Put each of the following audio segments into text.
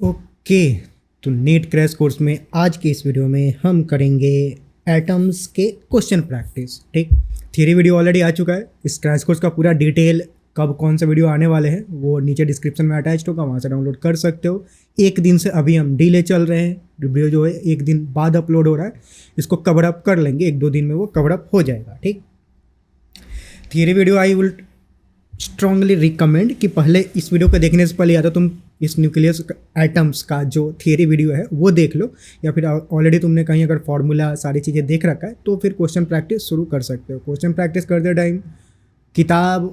Okay, तो NEET crash course में आज के इस वीडियो में हम करेंगे एटम्स के क्वेश्चन प्रैक्टिस। ठीक, थियरी वीडियो ऑलरेडी आ चुका है। इस क्रैश कोर्स का पूरा डिटेल कब कौन सा वीडियो आने वाले हैं वो नीचे डिस्क्रिप्शन में अटैच होगा, वहाँ से डाउनलोड कर सकते हो। एक दिन से अभी हम डिले चल रहे हैं, वीडियो जो है एक दिन बाद अपलोड हो रहा है। इसको कवर अप कर लेंगे, एक दो दिन में वो कवर अप हो जाएगा। ठीक, theory video I will strongly recommend कि पहले इस वीडियो को देखने से पहले या तो तुम इस न्यूक्लियस एटम्स का जो थियरी वीडियो है वो देख लो, या फिर ऑलरेडी तुमने कहीं अगर फॉर्मूला सारी चीज़ें देख रखा है तो फिर क्वेश्चन प्रैक्टिस शुरू कर सकते हो। क्वेश्चन प्रैक्टिस करते टाइम किताब,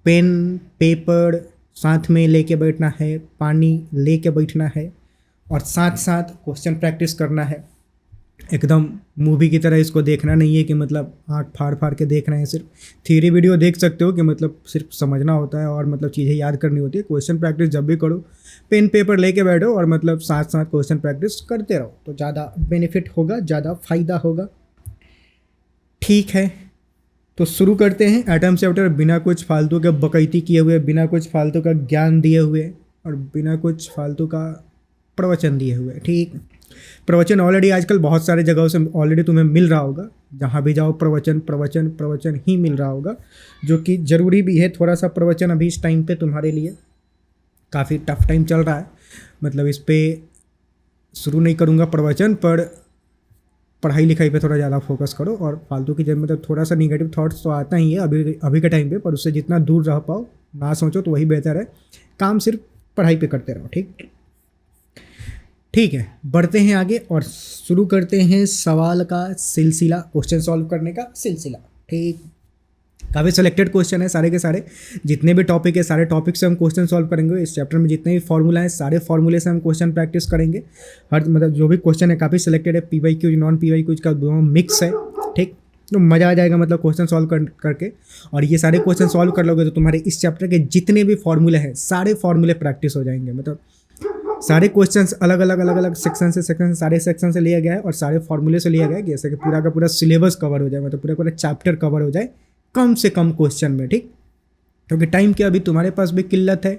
पेन, पेपर साथ में लेके बैठना है, पानी लेके बैठना है और साथ साथ क्वेश्चन प्रैक्टिस करना है। एकदम मूवी की तरह इसको देखना नहीं है कि मतलब आँख फाड़ फाड़ के देख रहे हैं। सिर्फ थियरी वीडियो देख सकते हो कि मतलब सिर्फ समझना होता है और मतलब चीज़ें याद करनी होती है। क्वेश्चन प्रैक्टिस जब भी करो पेन पेपर लेके बैठो और मतलब साथ साथ क्वेश्चन प्रैक्टिस करते रहो तो ज़्यादा बेनिफिट होगा, ज़्यादा फ़ायदा होगा। ठीक है, तो शुरू करते हैं एटम चैप्टर बिना कुछ फालतू के बकैती किए हुए, बिना कुछ फालतू का ज्ञान दिए हुए और बिना कुछ फालतू का प्रवचन दिए हुए। ठीक, प्रवचन ऑलरेडी आजकल बहुत सारे जगहों से ऑलरेडी तुम्हें मिल रहा होगा। जहाँ भी जाओ प्रवचन प्रवचन प्रवचन ही मिल रहा होगा, जो कि ज़रूरी भी है। थोड़ा सा प्रवचन अभी इस टाइम पे तुम्हारे लिए काफ़ी टफ टाइम चल रहा है, मतलब इस पर शुरू नहीं करूँगा प्रवचन, पर पढ़ाई लिखाई पे थोड़ा ज़्यादा फोकस करो। और फालतू की जब मतलब थोड़ा सा निगेटिव थॉट्स तो आता ही है अभी के टाइम पे, पर उससे जितना दूर रह पाओ ना सोचो तो वही बेहतर है। काम सिर्फ पढ़ाई पे करते रहो। ठीक है, बढ़ते हैं आगे और शुरू करते हैं सवाल का सिलसिला, क्वेश्चन सॉल्व करने का सिलसिला। ठीक, काफ़ी सिलेक्टेड क्वेश्चन है सारे के सारे, जितने भी टॉपिक है सारे टॉपिक से हम क्वेश्चन सॉल्व करेंगे। इस चैप्टर में जितने भी फॉर्मूला हैं सारे फॉर्मूले से हम क्वेश्चन प्रैक्टिस करेंगे। हर मतलब जो भी क्वेश्चन है काफ़ी सिलेक्टेड है, PYQ नॉन PYQ का दोनों मिक्स है। ठीक, तो मज़ा आ जाएगा मतलब क्वेश्चन सॉल्व करके। और ये सारे क्वेश्चन सॉल्व कर लोगे तो तुम्हारे इस चैप्टर के जितने भी फॉर्मूले हैं सारे फॉर्मूले प्रैक्टिस हो जाएंगे। मतलब सारे क्वेश्चंस अलग अलग सेक्शन से सारे सेक्शन से लिया गया है और सारे फॉर्मूले से लिया गया है, जैसे कि पूरा का पूरा सिलेबस कवर हो जाए, मतलब पूरा चैप्टर कवर हो जाए कम से कम क्वेश्चन में। ठीक, क्योंकि टाइम की अभी तुम्हारे पास भी किल्लत है,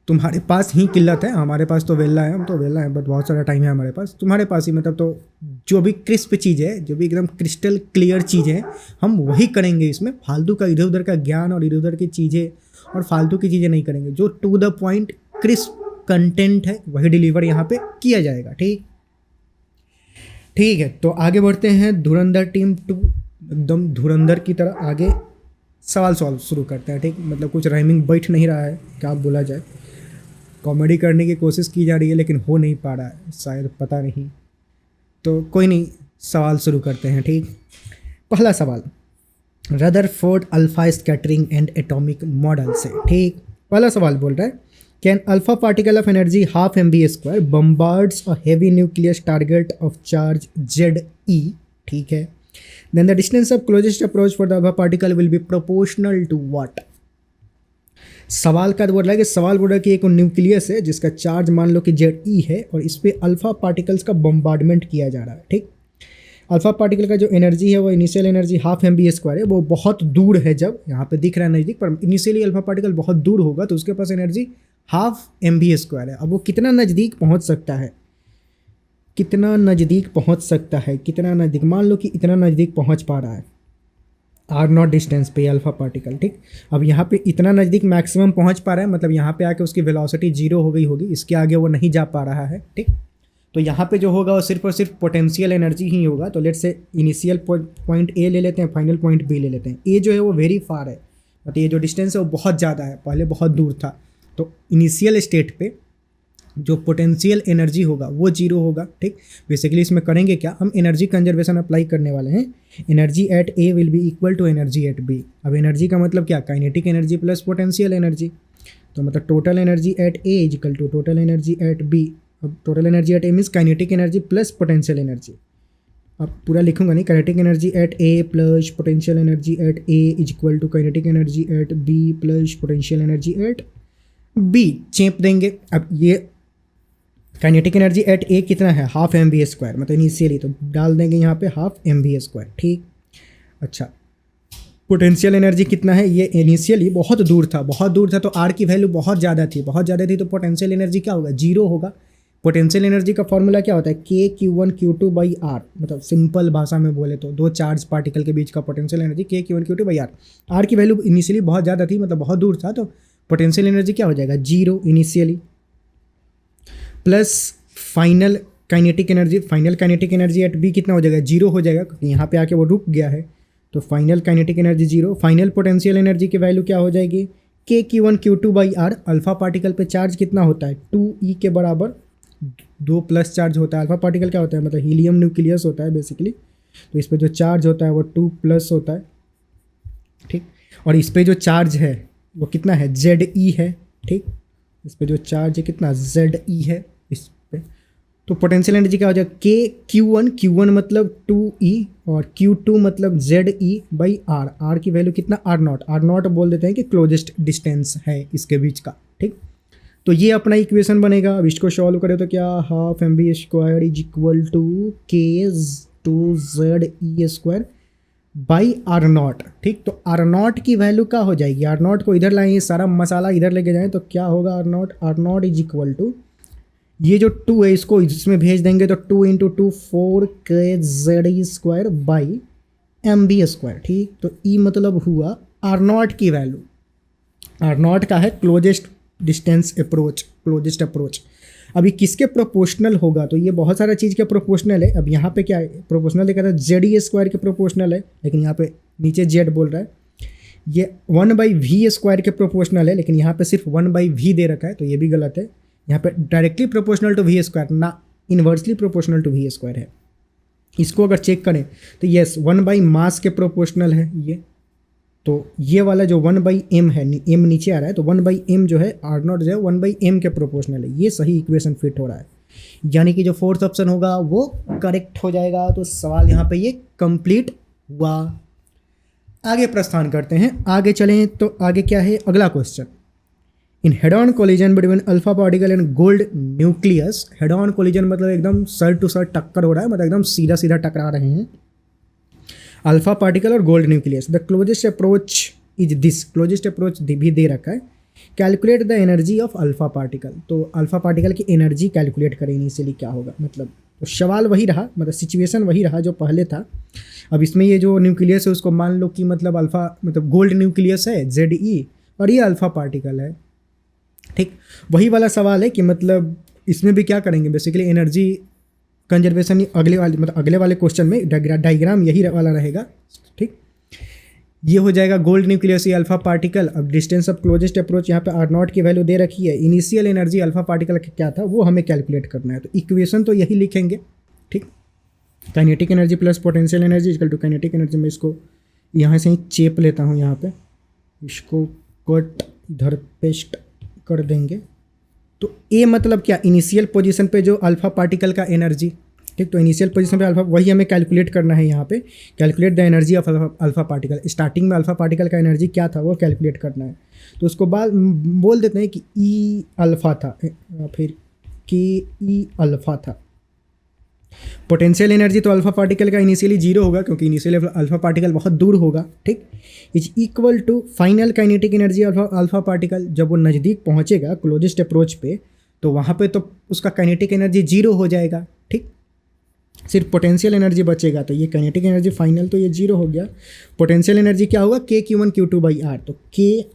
तुम्हारे पास ही किल्लत है। हमारे पास तो वेला है, हम तो वेला है, बट बहुत सारा टाइम है हमारे पास। तुम्हारे पास ही मतलब तो जो भी क्रिस्प चीज़ है, जो भी एकदम क्रिस्टल क्लियर चीज़ें हैं, हम वही करेंगे। इसमें फालतू का इधर उधर का ज्ञान और इधर उधर की चीज़ें और फालतू की चीज़ें नहीं करेंगे। जो to the point crisp content है वही डिलीवर यहाँ पे किया जाएगा। ठीक है, तो आगे बढ़ते हैं। धुरंधर टीम 2 एकदम धुरंधर की तरह आगे सवाल सॉल्व शुरू करते हैं। ठीक, मतलब कुछ राइमिंग बैठ नहीं रहा है, क्या बोला जाए। कॉमेडी करने की कोशिश की जा रही है लेकिन हो नहीं पा रहा है शायद, पता नहीं। तो कोई नहीं, सवाल शुरू करते हैं। ठीक, पहला सवाल Rutherford alpha scattering and atomic model से। ठीक, पहला सवाल बोल रहा है can alpha particle of energy half mv² bombards a heavy nucleus target of charge ZE। ठीक है, then the distance of closest approach for the alpha particle will be proportional to what. सवाल का बोल रहा है कि सवाल बोल रहा है कि एक न्यूक्लियस है जिसका चार्ज मान लो कि ZE है और इस पर अल्फा पार्टिकल्स का बम्बार्डमेंट किया जा रहा है। ठीक, अल्फा पार्टिकल का जो एनर्जी है वो इनिशियल एनर्जी हाफ mv² है, वो बहुत दूर है। जब यहाँ पे दिख रहा है नज़दीक, पर इनिशियली अल्फा पार्टिकल बहुत दूर होगा तो उसके पास एनर्जी हाफ mv² है। अब वो कितना नज़दीक पहुँच सकता है, कितना नज़दीक पहुँच सकता है, कितना नज़दीक, मान लो कि इतना नज़दीक पहुँच पा रहा है r0 डिस्टेंस पे अल्फा पार्टिकल। ठीक, अब यहाँ पे इतना नज़दीक मैक्सिमम पहुँच पा रहा है, मतलब यहाँ पे आके उसकी वेलोसिटी 0 हो गई होगी, इसके आगे वो नहीं जा पा रहा है। ठीक, तो यहाँ पे जो होगा वो सिर्फ और सिर्फ पोटेंशियल एनर्जी ही होगा। तो let's say initial point A ले लेते हैं, फाइनल पॉइंट बी ले लेते हैं। ए जो है वो वेरी फार है, मतलब ये जो डिस्टेंस है वो बहुत ज़्यादा है, पहले बहुत दूर था। तो इनिशियल स्टेट पे जो पोटेंशियल एनर्जी होगा वो 0 होगा। ठीक, बेसिकली इसमें करेंगे क्या, हम एनर्जी कंजर्वेशन अप्लाई करने वाले हैं। Energy at A will be equal to energy at B. अब एनर्जी का मतलब क्या, kinetic energy plus potential energy. तो मतलब total energy at A is equal to total energy at B. अब total energy at A means kinetic energy plus potential energy. अब पूरा लिखूंगा नहीं, kinetic energy at A plus potential energy at A is equal to kinetic energy at B plus potential energy at B. चेप देंगे। अब ये kinetic energy at ए कितना है, हाफ mv², मतलब इनिशियली तो डाल देंगे यहाँ पे हाफ mv²। ठीक, अच्छा, पोटेंशियल एनर्जी कितना है, ये इनिशियली बहुत दूर था, बहुत दूर था, तो आर की वैल्यू बहुत ज़्यादा थी, बहुत ज़्यादा थी, तो पोटेंशियल एनर्जी क्या होगा, जीरो होगा। पोटेंशियल एनर्जी का फॉर्मूला क्या होता है, के Q1 Q2 बाई आर, मतलब सिंपल भाषा में बोले तो दो चार्ज पार्टिकल के बीच का potential energy K Q1 Q2 by R. R की वैल्यू इनिशियली बहुत ज़्यादा थी, मतलब बहुत दूर था, तो पोटेंशियल एनर्जी क्या हो जाएगा, zero initially, plus final kinetic energy, final kinetic energy at B कितना हो जाएगा, जीरो हो जाएगा, क्योंकि यहाँ पे आके वो रुक गया है, तो final kinetic energy zero. Final potential energy की वैल्यू क्या हो जाएगी, K Q1 Q2 by R. Alpha particle पे चार्ज कितना होता है, 2e के बराबर, 2 प्लस चार्ज होता है। अल्फा पार्टिकल क्या होता है, मतलब हीलियम न्यूक्लियस होता है बेसिकली, तो इस पर जो चार्ज होता है वो 2 प्लस होता है, ठीक। और इस पर जो चार्ज है वो कितना है, ZE है, ठीक। इस पर जो चार्ज है कितना, ZE है इस पे। तो पोटेंशियल एनर्जी क्या हो जाएगा, के Q1 मतलब 2e और Q2 मतलब ZE बाई आर। आर की वैल्यू कितना, R0 बोल देते हैं कि क्लोजेस्ट डिस्टेंस है इसके बीच का, ठीक। तो ये अपना इक्वेशन बनेगा। अब इसको सॉल्व करें तो क्या, half mv² is equal to k2ZE² by R0, ठीक। तो R0 की वैल्यू क्या हो जाएगी, R0 को इधर लाएंगे, सारा मसाला इधर लेके जाएं तो क्या होगा, R0 इज इक्वल टू, ये जो 2 है इसको इसमें भेज देंगे तो 2 × 2 4kZE² बाई mv², ठीक। तो E मतलब हुआ R0 की वैल्यू, R0 का है closest distance approach, closest approach. अभी किसके प्रोपोर्शनल होगा, तो ये बहुत सारा चीज़ के प्रोपोर्शनल है। अब यहाँ पे क्या है, प्रोपोर्शनल देखा था ZE² के प्रोपोर्शनल है, लेकिन यहाँ पे नीचे Z बोल रहा है। ये 1/v² के प्रोपोर्शनल है, लेकिन यहाँ पे सिर्फ 1/v दे रखा है, तो ये भी गलत है। यहाँ पे डायरेक्टली प्रोपोर्शनल टू v², ना इन्वर्सली प्रोपोर्शनल टू v² है। इसको अगर चेक करें तो यस 1/मास के प्रोपोर्शनल है ये, तो ये वाला जो 1/m है, m नीचे आ रहा है, तो 1/m जो है R0 जो है 1/m के प्रोपोर्शनल है। ये सही इक्वेशन फिट हो रहा है, यानी कि जो फोर्थ ऑप्शन होगा वो करेक्ट हो जाएगा। तो सवाल यहाँ पे ये कंप्लीट हुआ। आगे प्रस्थान करते हैं, आगे चलें तो आगे क्या है, अगला question. In head on collision between alpha particle and gold nucleus, head on collision मतलब एकदम सर टू सर टक्कर हो रहा है, मतलब एकदम सीधा सीधा टकरा रहे हैं अल्फा पार्टिकल और gold nucleus. The closest approach is this, closest approach भी दे रखा है। Calculate the energy of alpha particle, तो अल्फा पार्टिकल की एनर्जी कैलकुलेट करें इनिशियली क्या होगा, मतलब तो सवाल वही रहा, मतलब सिचुएशन वही रहा जो पहले था। अब इसमें ये जो न्यूक्लियस है उसको मान लो कि मतलब अल्फा मतलब गोल्ड न्यूक्लियस है ZE और ये अल्फा पार्टिकल है, ठीक। वही वाला सवाल है कि मतलब इसमें भी क्या करेंगे, बेसिकली एनर्जी कंजर्वेशन अगले वाले मतलब अगले वाले क्वेश्चन में डायग्राम यही वाला रहेगा, ठीक। ये हो जाएगा गोल्ड न्यूक्लियस ये अल्फा पार्टिकल। अब डिस्टेंस ऑफ क्लोजेस्ट अप्रोच यहाँ पे R0 की वैल्यू दे रखी है। इनिशियल एनर्जी अल्फा पार्टिकल का क्या था वो हमें कैलकुलेट करना है, तो इक्वेशन तो यही लिखेंगे, ठीक। Kinetic energy plus potential energy equal to kinetic energy. मैं इसको यहाँ से ही चेप लेता हूँ, यहाँ पे इसको कट इधर पेस्ट कर देंगे। तो ए मतलब क्या, इनिशियल पोजीशन पे जो अल्फा पार्टिकल का एनर्जी, ठीक। तो इनिशियल पोजीशन पे अल्फा, वही हमें कैलकुलेट करना है यहाँ पे। Calculate the energy of alpha particle, starting में अल्फा पार्टिकल का एनर्जी क्या था वो कैलकुलेट करना है। तो उसको बाद बोल देते हैं कि ई अल्फा था, फिर के ई अल्फा था। पोटेंशियल एनर्जी तो अल्फा पार्टिकल का इनिशियली जीरो होगा, क्योंकि इनिशियली अल्फा पार्टिकल बहुत दूर होगा, ठीक। Is equal to final kinetic energy alpha particle. जब वो नज़दीक पहुंचेगा क्लोजेस्ट अप्रोच पे, तो वहाँ पे तो उसका काइनेटिक एनर्जी जीरो हो जाएगा, ठीक। सिर्फ पोटेंशियल एनर्जी बचेगा, तो ये काइनेटिक एनर्जी फाइनल तो ये जीरो हो गया। पोटेंशियल एनर्जी क्या होगा, के Q1 Q2 बाई आर। तो के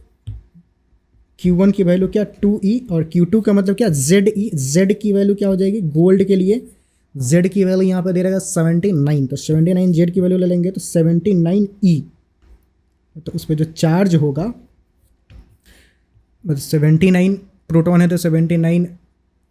Q1 की वैल्यू क्या 2e और Q2 का मतलब क्या ZE। Z की वैल्यू क्या हो जाएगी गोल्ड के लिए, Z की वैल्यू यहाँ पे दे रहेगा 79, तो 79 Z की वैल्यू ले लेंगे तो 79e। तो उस पर जो चार्ज होगा मतलब 79 प्रोटॉन है, तो 79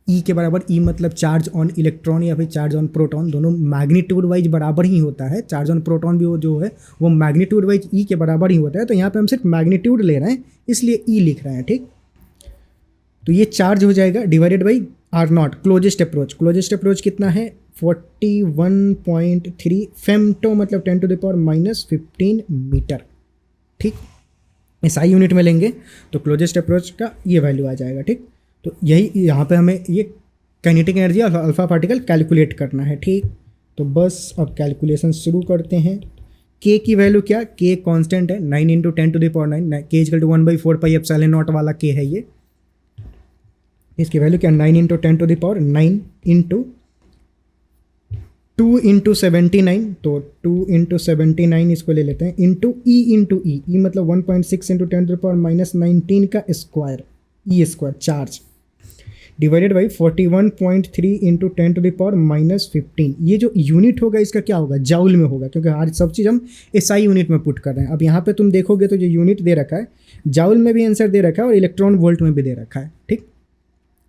ई के बराबर, ई मतलब चार्ज ऑन इलेक्ट्रॉन या फिर चार्ज ऑन प्रोटॉन, दोनों मैग्नीट्यूड वाइज बराबर ही होता है। चार्ज ऑन प्रोटॉन भी वो जो है वो मैग्नीट्यूड वाइज ई के बराबर ही होता है। तो यहाँ पे हम सिर्फ मैग्नीट्यूड ले रहे हैं इसलिए ई लिख रहे हैं, ठीक। तो ये चार्ज हो जाएगा divided by R0 closest approach. Closest approach कितना है 41.3 फेम्टो मतलब 10⁻⁻15 मीटर, ठीक। SI यूनिट में लेंगे तो क्लोजेस्ट अप्रोच का ये वैल्यू आ जाएगा, ठीक। तो यही यहाँ पे हमें ये kinetic energy alpha particle calculate करना है, ठीक। तो बस अब कैलकुलेशन शुरू करते हैं। के की वैल्यू क्या, के कांस्टेंट है, 9 इंटू 10⁹ के इजकल टू 1/4πε0 वाला के है ये। इसकी वैल्यू क्या, 9 इंटू 10⁹ इंटू 2 इंटू 79, तो 2 इंटू 79 इसको ले लेते हैं, इंटू ई मतलब 1.6 इंटू 10⁻⁻19 का square, E square charge, divided by 41.3 into 10⁻⁻15। ये जो यूनिट होगा इसका क्या होगा, जाउल में होगा, क्योंकि हर सब चीज़ हम एसआई यूनिट में पुट कर रहे हैं। अब यहाँ पे तुम देखोगे तो जो यूनिट दे रखा है जाउल में भी आंसर दे रखा है और इलेक्ट्रॉन वोल्ट में भी दे रखा है।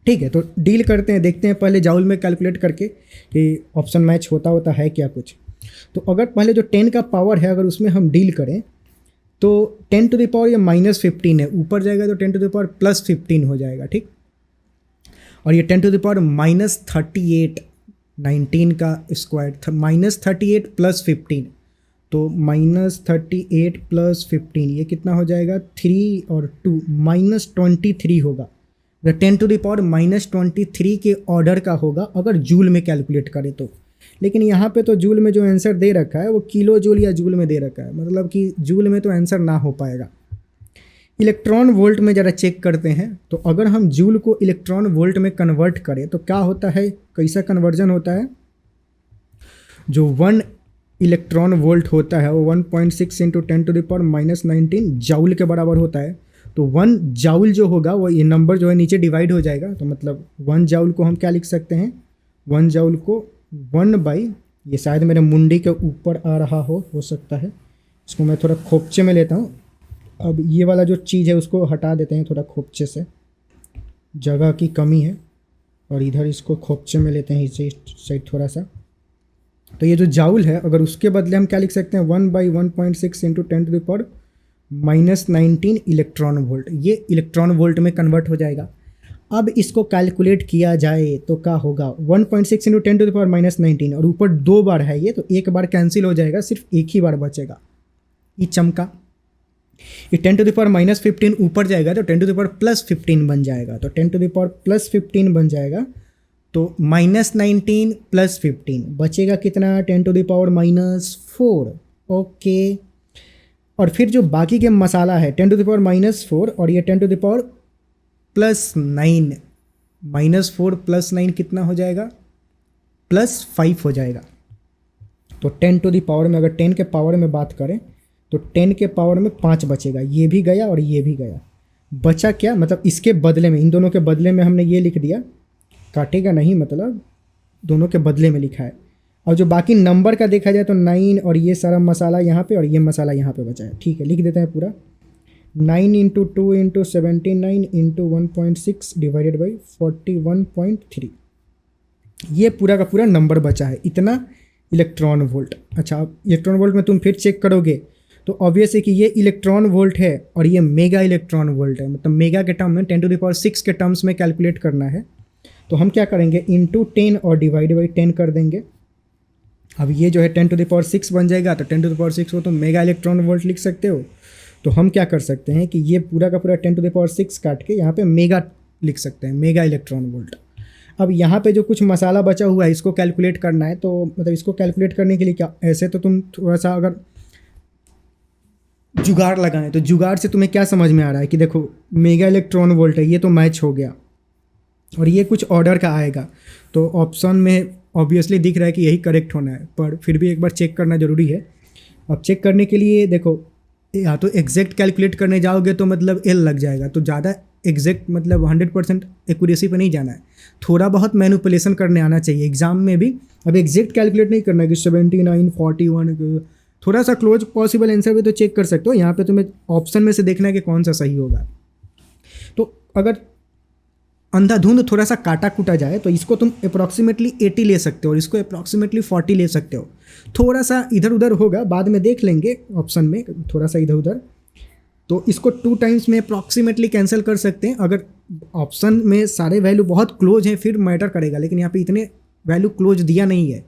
ठीक है, तो डील करते हैं, देखते हैं पहले जाउल में कैलकुलेट करके कि ऑप्शन मैच होता है क्या कुछ। तो अगर पहले जो 10 का पावर है अगर उसमें हम डील करें तो 10⁻, ये -15 है, ऊपर जाएगा तो 10⁻+15 हो जाएगा। ठीक, और ये 10⁻−38, 19 का स्क्वायर, -38 + 15, तो -38 + 15 ये कितना हो जाएगा, 3 और 2 -23 होगा। 10⁻⁻23 के ऑर्डर का होगा अगर जूल में कैलकुलेट करें तो। लेकिन यहाँ पे तो जूल में जो आंसर दे रखा है वो किलो जूल या जूल में दे रखा है, मतलब कि जूल में तो आंसर ना हो पाएगा। इलेक्ट्रॉन वोल्ट में ज़रा चेक करते हैं, तो अगर हम जूल को इलेक्ट्रॉन वोल्ट में कन्वर्ट करें तो क्या होता है, कैसा कन्वर्जन होता है। जो 1 इलेक्ट्रॉन वोल्ट होता है वो 1.6 इंटू 10⁻⁻19 जाउल के बराबर होता है। तो 1 जाउल जो होगा वो ये नंबर जो है नीचे डिवाइड हो जाएगा, तो मतलब 1 जाउल को हम क्या लिख सकते हैं, 1 जाउल को 1/, ये शायद मेरे मुंडी के ऊपर आ रहा हो सकता है, इसको मैं थोड़ा खोपचे में लेता हूँ। अब ये वाला जो चीज़ है उसको हटा देते हैं थोड़ा खोपचे से, जगह की कमी है, और इधर इसको खोपचे में लेते हैं इसे साइड थोड़ा सा। तो ये जो जाउल है अगर उसके बदले हम क्या लिख सकते हैं, 1/1.6 इंटू 10⁻⁻19 इलेक्ट्रॉन वोल्ट, ये इलेक्ट्रॉन वोल्ट में कन्वर्ट हो जाएगा। अब इसको कैलकुलेट किया जाए तो क्या होगा, 1.6 इंटू 10⁻⁻19 और ऊपर 2 बार है ये, तो एक बार कैंसिल हो जाएगा, सिर्फ एक ही बार बचेगा, ये चमका। ये 10⁻⁻15 ऊपर जाएगा तो 10⁻+15 बन जाएगा, तो 10⁻+15 बन जाएगा, तो -19 + 15 बचेगा कितना, 10⁻⁻4। ओके, और फिर जो बाकी के मसाला है 10⁻⁻4 और ये 10⁻+9, -4 + 9 कितना हो जाएगा, +5 हो जाएगा। तो 10 में अगर 10 के पावर में बात करें तो 10 के पावर में 5 बचेगा, ये भी गया और ये भी गया। बचा क्या, मतलब इसके बदले में, इन दोनों के बदले में हमने ये लिख दिया, काटेगा नहीं, मतलब दोनों के बदले में लिखा है। और जो बाकी नंबर का देखा जाए तो 9 और ये सारा मसाला यहाँ पे और ये मसाला यहाँ पे बचा है। ठीक है, लिख देते हैं पूरा, 9 into 2 into 79 into 1.6 divided by 41.3, ये पूरा का पूरा नंबर बचा है, इतना इलेक्ट्रॉन वोल्ट। अच्छा, इलेक्ट्रॉन वोल्ट में तुम फिर चेक करोगे तो ऑब्वियस है कि ये इलेक्ट्रॉन वोल्ट है और ये मेगा इलेक्ट्रॉन वोल्ट है, मतलब मेगा के टर्म में 10⁻6 के टर्म्स में कैलकुलेट करना है। तो हम क्या करेंगे, इंटू 10 और डिवाइड बाई 10 कर देंगे। अब ये जो है 10⁻6 बन जाएगा, तो 10⁻6 को तो मेगा इलेक्ट्रॉन वोल्ट लिख सकते हो। तो हम क्या कर सकते हैं कि ये पूरा का पूरा 10⁻6 काट के यहाँ पे मेगा लिख सकते हैं, मेगा इलेक्ट्रॉन वोल्ट। अब यहाँ पे जो कुछ मसाला बचा हुआ है इसको कैलकुलेट करना है, तो मतलब इसको कैलकुलेट करने के लिए क्या, ऐसे तो तुम थोड़ा सा अगर जुगाड़ लगाएं तो जुगाड़ से तुम्हें क्या समझ में आ रहा है कि देखो मेगा इलेक्ट्रॉन वोल्ट है, ये तो मैच हो गया और ये कुछ ऑर्डर का आएगा, तो ऑप्शन में ऑब्वियसली दिख रहा है कि यही करेक्ट होना है, पर फिर भी एक बार चेक करना ज़रूरी है। अब चेक करने के लिए देखो, या तो एग्जैक्ट कैलकुलेट करने जाओगे तो मतलब एल लग जाएगा, तो ज़्यादा एग्जैक्ट मतलब 100% एक्यूरेसी पे नहीं जाना है, थोड़ा बहुत मैनिपुलेशन करने आना चाहिए एग्जाम में भी। अब एग्जैक्ट कैलकुलेट नहीं करना है कि 79 41, थोड़ा सा क्लोज पॉसिबल आंसर भी तो चेक कर सकते हो। यहाँ पे तुम्हें ऑप्शन में से देखना है कि कौन सा सही होगा। तो अगर अंधाधुंध थोड़ा सा काटा कूटा जाए तो इसको तुम अप्रॉक्सीमेटली 80 ले सकते हो और इसको अप्रॉक्सीमेटली 40 ले सकते हो। थोड़ा सा इधर उधर होगा, बाद में देख लेंगे ऑप्शन में थोड़ा सा इधर उधर, तो इसको 2 टाइम्स में अप्रॉक्सीमेटली कैंसिल कर सकते हैं। अगर ऑप्शन में सारे वैल्यू बहुत क्लोज हैं फिर मैटर करेगा, लेकिन यहाँ पे इतने वैल्यू क्लोज दिया नहीं है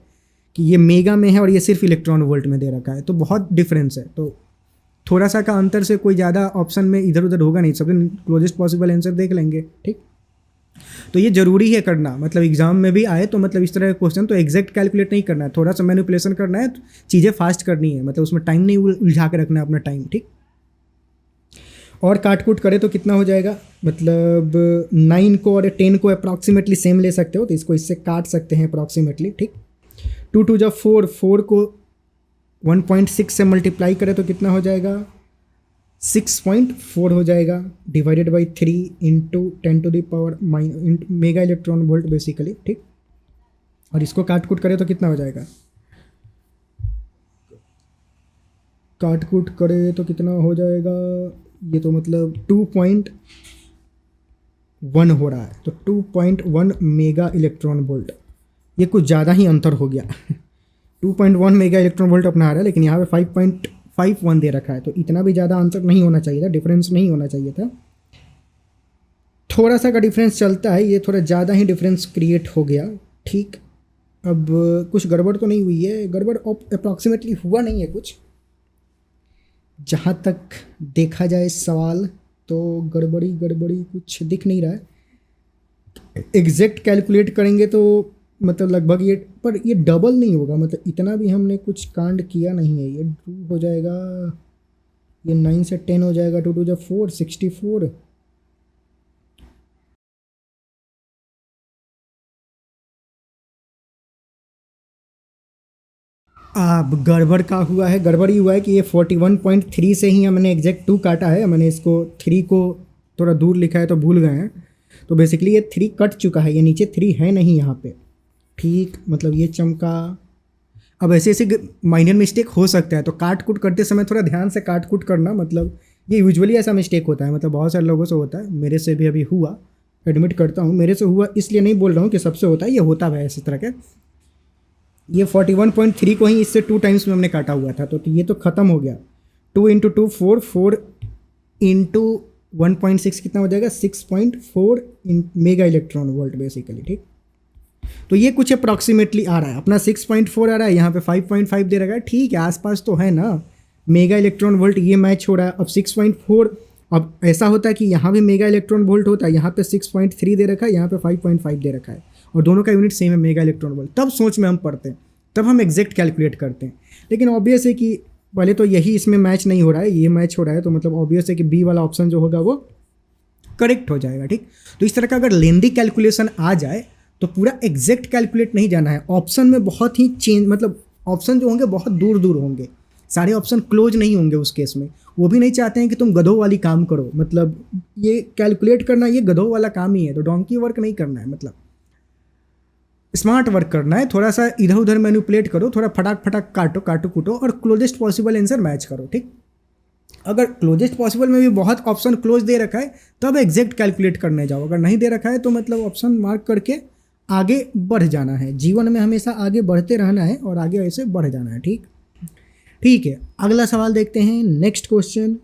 कि ये मेगा में है और ये सिर्फ इलेक्ट्रॉन वोल्ट में दे रखा है, तो बहुत डिफरेंस है। तो थोड़ा सा का अंतर से कोई ज़्यादा ऑप्शन में इधर उधर होगा नहीं, सबसे क्लोजेस्ट पॉसिबल आंसर देख लेंगे। ठीक, तो ये ज़रूरी है करना, मतलब एग्जाम में भी आए तो मतलब इस तरह का क्वेश्चन तो एग्जैक्ट कैलकुलेट नहीं करना है, थोड़ा सा मैनिपुलेशन करना है, चीज़ें फास्ट करनी है, मतलब उसमें टाइम नहीं उलझा के रखना है अपना टाइम, ठीक। और काट कूट करे तो कितना हो जाएगा, मतलब 9 को और 10 को अप्रॉक्सीमेटली सेम ले सकते हो, तो इसको इससे काट सकते हैं अप्रॉक्सीमेटली, ठीक। 2 2 जब 4, 4 को 1.6 से मल्टीप्लाई करें तो कितना हो जाएगा, 6.4 हो जाएगा, divided by 3 into 10⁻⁻, mega electron volt basically, ठीक। और इसको काट कूट करें तो कितना हो जाएगा, काट कूट करे तो कितना हो जाएगा, ये तो मतलब 2.1 हो रहा है, तो 2.1 मेगा इलेक्ट्रॉन वोल्ट, ये कुछ ज़्यादा ही अंतर हो गया 2.1 मेगा इलेक्ट्रॉन वोल्ट अपना आ रहा है, लेकिन यहाँ पे 5.51 दे रखा है, तो इतना भी ज़्यादा अंतर नहीं होना चाहिए था, डिफरेंस नहीं होना चाहिए था, थोड़ा सा का डिफरेंस चलता है, ये थोड़ा ज़्यादा ही डिफरेंस क्रिएट हो गया, ठीक। अब कुछ गड़बड़ तो नहीं हुई है, गड़बड़ अप्रॉक्सीमेटली हुआ नहीं है कुछ, जहाँ तक देखा जाए सवाल तो गड़बड़ी कुछ दिख नहीं रहा है, एग्जैक्ट कैलकुलेट करेंगे तो मतलब लगभग ये, पर ये डबल नहीं होगा, मतलब इतना भी हमने कुछ कांड किया नहीं है, ये 2 हो जाएगा, ये 9 से 10 हो जाएगा, 2 2 जब 4, 64, अब गड़बड़ का हुआ है, गड़बड़ी हुआ है कि ये 41.3 से ही हमने एग्जैक्ट 2 काटा है, मैंने इसको 3 को थोड़ा दूर लिखा है तो भूल गए हैं, तो बेसिकली ये 3 कट चुका है, ये नीचे 3 है नहीं यहाँ पे, ठीक, मतलब ये चमका। अब ऐसे ऐसे माइनर मिस्टेक हो सकता है, तो काट कूट करते समय थोड़ा ध्यान से काट कूट करना, मतलब ये यूजुअली ऐसा मिस्टेक होता है, मतलब बहुत सारे लोगों से होता है, मेरे से भी अभी हुआ, एडमिट करता हूँ मेरे से हुआ, इसलिए नहीं बोल रहा हूँ कि सबसे होता है, ये होता है इस तरह के। ये 41.3 को ही इससे 2 टाइम्स में हमने काटा हुआ था, तो ये तो ख़त्म हो गया, 2 इंटू 2 4, 4 इंटू 1.6 कितना हो जाएगा, 6.4 मेगा इलेक्ट्रॉन वोल्ट बेसिकली, ठीक। तो ये कुछ अप्रॉक्सीमेटली आ रहा है, अपना 6.4 आ रहा है, यहाँ पे 5.5 दे रखा है, ठीक है, आसपास तो है ना, मेगा इलेक्ट्रॉन वोल्ट ये मैच हो रहा है। अब 6.4, अब ऐसा होता है कि यहाँ भी मेगा इलेक्ट्रॉन वोल्ट होता है, यहाँ पे 6.3 दे रखा है, यहाँ पे 5.5 दे रखा है, और दोनों का यूनिट सेम है मेगा इलेक्ट्रॉन वोल्ट, तब सोच में हम पढ़ते हैं, तब हम एग्जैक्ट कैलकुलेट करते हैं। लेकिन ऑब्वियस है कि पहले तो यही इसमें मैच नहीं हो रहा है, ये मैच हो रहा है, तो मतलब ऑब्वियस है कि बी वाला ऑप्शन जो होगा वो करेक्ट हो जाएगा, ठीक। तो इस तरह का अगर लेंदी कैलकुलेशन आ जाए तो पूरा एग्जैक्ट कैलकुलेट नहीं जाना है, ऑप्शन में बहुत ही चेंज, मतलब ऑप्शन जो होंगे बहुत दूर दूर होंगे, सारे ऑप्शन क्लोज नहीं होंगे उस केस में, वो भी नहीं चाहते हैं कि तुम गधों वाली काम करो, मतलब ये कैलकुलेट करना ये गधों वाला काम ही है, तो डोंकी वर्क नहीं करना है, मतलब स्मार्ट वर्क करना है, थोड़ा सा इधर उधर मैनिपुलेट करो, थोड़ा फटाक फटाक काटो कूटो और क्लोजेस्ट पॉसिबल आंसर मैच करो, ठीक। अगर क्लोजेस्ट पॉसिबल में भी बहुत ऑप्शन क्लोज दे रखा है तब एग्जैक्ट कैलकुलेट करने जाओ, अगर नहीं दे रखा है तो मतलब ऑप्शन मार्क करके आगे बढ़ जाना है, जीवन में हमेशा आगे बढ़ते रहना है और आगे ऐसे बढ़ जाना है, ठीक। ठीक है, अगला सवाल देखते हैं, next question,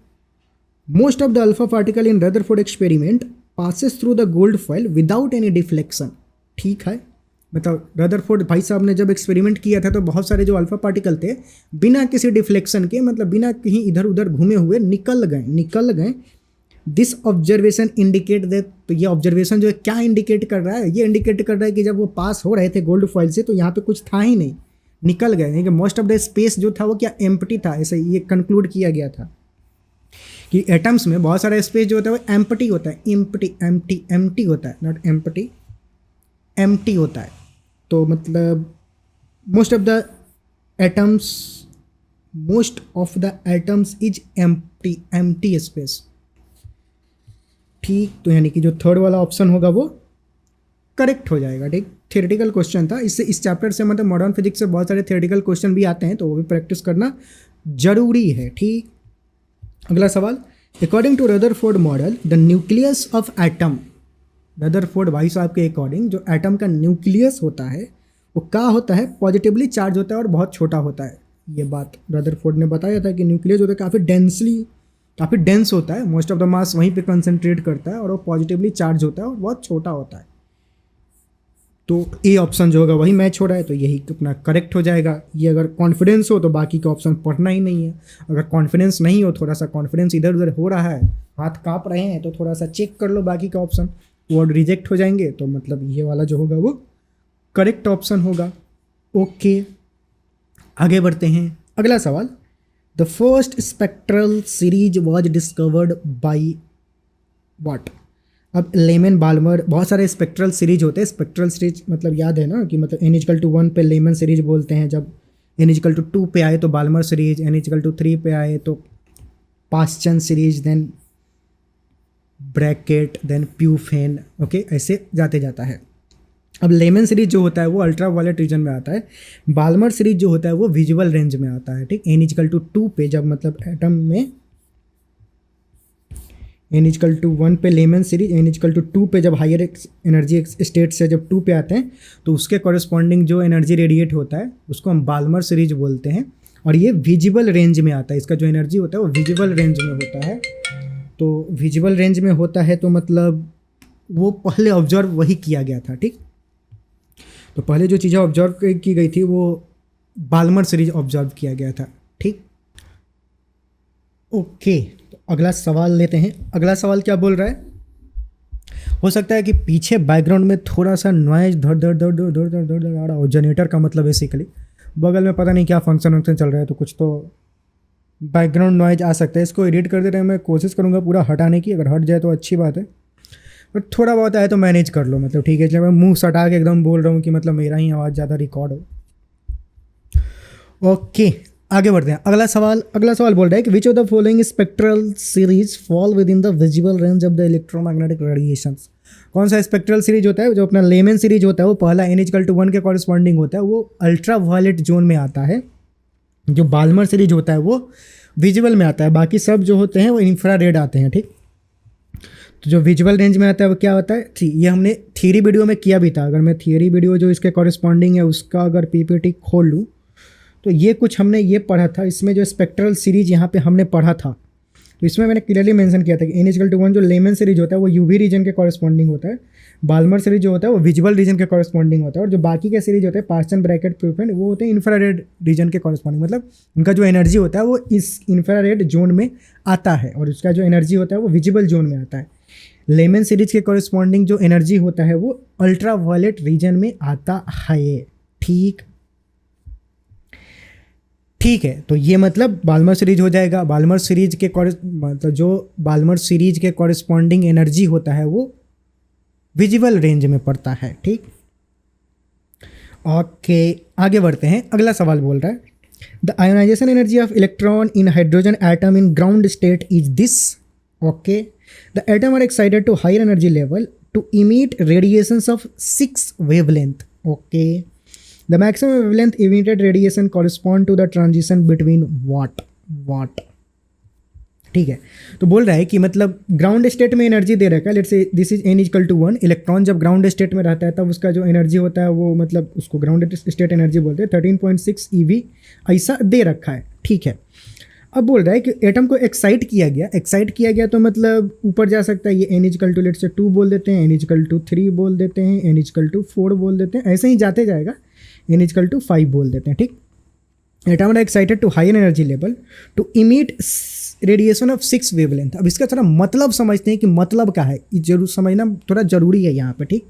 most of the alpha particle in Rutherford experiment passes through the gold foil without any deflection, ठीक है, मतलब रदरफोर्ड भाई साहब ने जब एक्सपेरिमेंट किया था तो बहुत सारे जो अल्फा पार्टिकल थे बिना किसी डिफ्लेक्शन के, मतलब बिना कहीं इधर उधर घूमे हुए निकल गए। दिस ऑब्जर्वेशन इंडिकेट दैट, तो ये ऑब्जर्वेशन जो है क्या इंडिकेट कर रहा है, ये इंडिकेट कर रहा है कि जब वो पास हो रहे थे गोल्ड फॉइल से तो यहाँ पे कुछ था ही नहीं, निकल गए, यानी कि मोस्ट ऑफ द स्पेस जो था वो क्या एम्प्टी था, ऐसे ये कंक्लूड किया गया था कि एटम्स में बहुत सारा स्पेस जो होता है वो एम्प्टी होता है, एम्प्टी होता है, नॉट एम्प्टी, एम्प्टी होता है, तो मतलब most of the atoms is empty space, ठीक। तो यानी कि जो थर्ड वाला ऑप्शन होगा वो करेक्ट हो जाएगा, ठीक। थियोरेटिकल क्वेश्चन था, इससे इस चैप्टर से मतलब मॉडर्न फिजिक्स से बहुत सारे थियोरेटिकल क्वेश्चन भी आते हैं, तो वो भी प्रैक्टिस करना जरूरी है, ठीक। अगला सवाल, according to Rutherford model the nucleus of atom, Rutherford भाई साहब के अकॉर्डिंग जो एटम का न्यूक्लियस होता है वो क्या होता है, पॉजिटिवली चार्ज होता है और बहुत छोटा होता है, ये बात रदरफोर्ड ने बताया था कि न्यूक्लियस होता है काफ़ी डेंस होता है, मोस्ट ऑफ द मास वहीं पे कंसंट्रेट करता है और वो पॉजिटिवली चार्ज होता है और बहुत छोटा होता है, तो ए ऑप्शन जो होगा वही मैच हो रहा है, तो यही अपना करेक्ट हो जाएगा। ये अगर कॉन्फिडेंस हो तो बाकी का ऑप्शन पढ़ना ही नहीं है, अगर कॉन्फिडेंस नहीं हो, थोड़ा सा कॉन्फिडेंस इधर उधर हो रहा है, हाथ काँप रहे हैं, तो थोड़ा सा चेक कर लो बाकी का ऑप्शन, वर्ड रिजेक्ट हो जाएंगे, तो मतलब ये वाला जो होगा वो करेक्ट ऑप्शन होगा। ओके, आगे बढ़ते हैं। अगला सवाल, the first spectral series was discovered by what. अब लेमन बाल्मर, बहुत सारे स्पेक्ट्रल सीरीज होते हैं। स्पेक्ट्रल सीरीज मतलब याद है ना कि मतलब n=1 पे लेमन सीरीज बोलते हैं, जब n=2 पे आए तो बाल्मर सीरीज, n=3 पे आए तो Paschen series, then bracket, then Pfund. Okay, ऐसे जाते जाता है। अब लेमन सीरीज जो होता है वो अल्ट्रा वायलेट रीजन में आता है। बाल्मर सीरीज जो होता है वो विजुअल रेंज में आता है। ठीक, n=2 पे जब मतलब एटम में n=1 पे लेमन सीरीज, n=2 पे जब हायर एनर्जी स्टेट से जब 2 पे आते हैं तो उसके कॉरेस्पॉन्डिंग जो एनर्जी रेडिएट होता है उसको हम बाल्मर सीरीज बोलते हैं। और ये विजिबल रेंज में आता है, इसका जो एनर्जी होता है वो विजिबल रेंज में होता है। तो विजिबल रेंज में होता है तो मतलब वो पहले ऑब्जर्व वही किया गया था। ठीक, तो पहले जो चीज़ें ऑब्जर्व की गई थी वो बाल्मर सीरीज ऑब्जर्व किया गया था। ठीक, ओके, तो अगला सवाल लेते हैं। अगला सवाल क्या बोल रहा है, हो सकता है कि पीछे बैकग्राउंड में थोड़ा सा नॉइज धड़ धड़ धड़ धड़ धड़ धड़ धड़ धड़ आ रहा हो। जनरेटर का मतलब बेसिकली बगल में पता नहीं क्या फंक्शन चल रहा है, तो कुछ तो बैकग्राउंड नॉइज आ सकता है। इसको एडिट करते रहे, मैं कोशिश करूँगा पूरा हटाने की, अगर हट जाए तो अच्छी बात है, पर थोड़ा बहुत आए तो मैनेज कर लो, मतलब ठीक है। इसलिए मैं मुंह सटा के एकदम बोल रहा हूँ कि मतलब मेरा ही आवाज़ ज़्यादा रिकॉर्ड हो। ओके, आगे बढ़ते हैं। अगला सवाल बोल रहा है कि विच of the following spectral series fall with in the visible range of the electromagnetic radiations. कौन सा स्पेक्ट्रल सीरीज होता है, जो अपना लेमन सीरीज होता है वो पहला n=1 के कॉरेस्पॉन्डिंग होता है, वो अल्ट्रा वायलेट जोन में आता है। जो बाल्मर सीरीज होता है वो विजुअल में आता है, बाकी सब जो होते हैं वो इंफ्रारेड आते हैं। ठीक, तो जो विजुअल रेंज में आता है वो क्या होता है, ये हमने थियरी वीडियो में किया भी था। अगर मैं थियरी वीडियो जो इसके कॉरेस्पॉन्डिंग है उसका अगर पीपीटी खोल लूँ तो ये कुछ हमने ये पढ़ा था। इसमें जो स्पेक्ट्रल सीरीज यहाँ पे हमने पढ़ा था, तो इसमें मैंने क्लियरली मेंशन किया था कि n=1 जो लेमन सीरीज होता है वो यूवी रीजन के कॉरेस्पॉन्डिंग होता है, बाल्मर सीरीज जो होता है वो विजुअल रीजन के कॉरेस्पॉन्डिंग होता है, और जो बाकी के सीरीज होते हैं पास्चन, ब्रैकेट, प्यूफेन, वो होते हैं इंफ्रारेड रीजन के कॉरेस्पॉन्डिंग। मतलब उनका जो एनर्जी होता है वो इस इंफ्रारेड जोन में आता है, और उसका जो एनर्जी होता है वो विजिबल जोन में आता है। लेमन सीरीज के कॉरेस्पॉन्डिंग जो एनर्जी होता है वो अल्ट्रा वायलेट रीजन में आता है। ठीक है, तो ये मतलब बाल्मर सीरीज हो जाएगा। बाल्मर सीरीज के मतलब जो बाल्मर सीरीज के कॉरेस्पॉन्डिंग एनर्जी होता है वो विजिबल रेंज में पड़ता है। ठीक, ओके, आगे बढ़ते हैं। अगला सवाल बोल रहा है the ionization energy of electron in hydrogen atom in ground state is this. Okay, the atom are excited to higher energy level to emit radiations of 6 wavelength. Okay, the maximum wavelength emitted radiation correspond to the transition between what. ठीक है, तो बोल रहा है कि मतलब ground state में energy दे रखा है। Let's say this is n=1। Electron जब ग्राउंड स्टेट में रहता है तब उसका जो एनर्जी होता है वो मतलब उसको ग्राउंड स्टेट एनर्जी बोलते हैं, 13.6 eV ऐसा दे रखा है। ठीक है, अब बोल रहा है कि एटम को एक्साइट किया गया तो मतलब ऊपर जा सकता है। ये n=2 बोल देते हैं, n=3 बोल देते हैं, n=4 बोल देते हैं, ऐसे ही जाते जाएगा। n=5 बोल देते हैं। ठीक, atom are excited to higher energy level to emit radiation of 6 wavelength। अब इसका थोड़ा मतलब समझते हैं कि मतलब क्या है, ये जरूर समझना थोड़ा जरूरी है यहाँ पे। ठीक,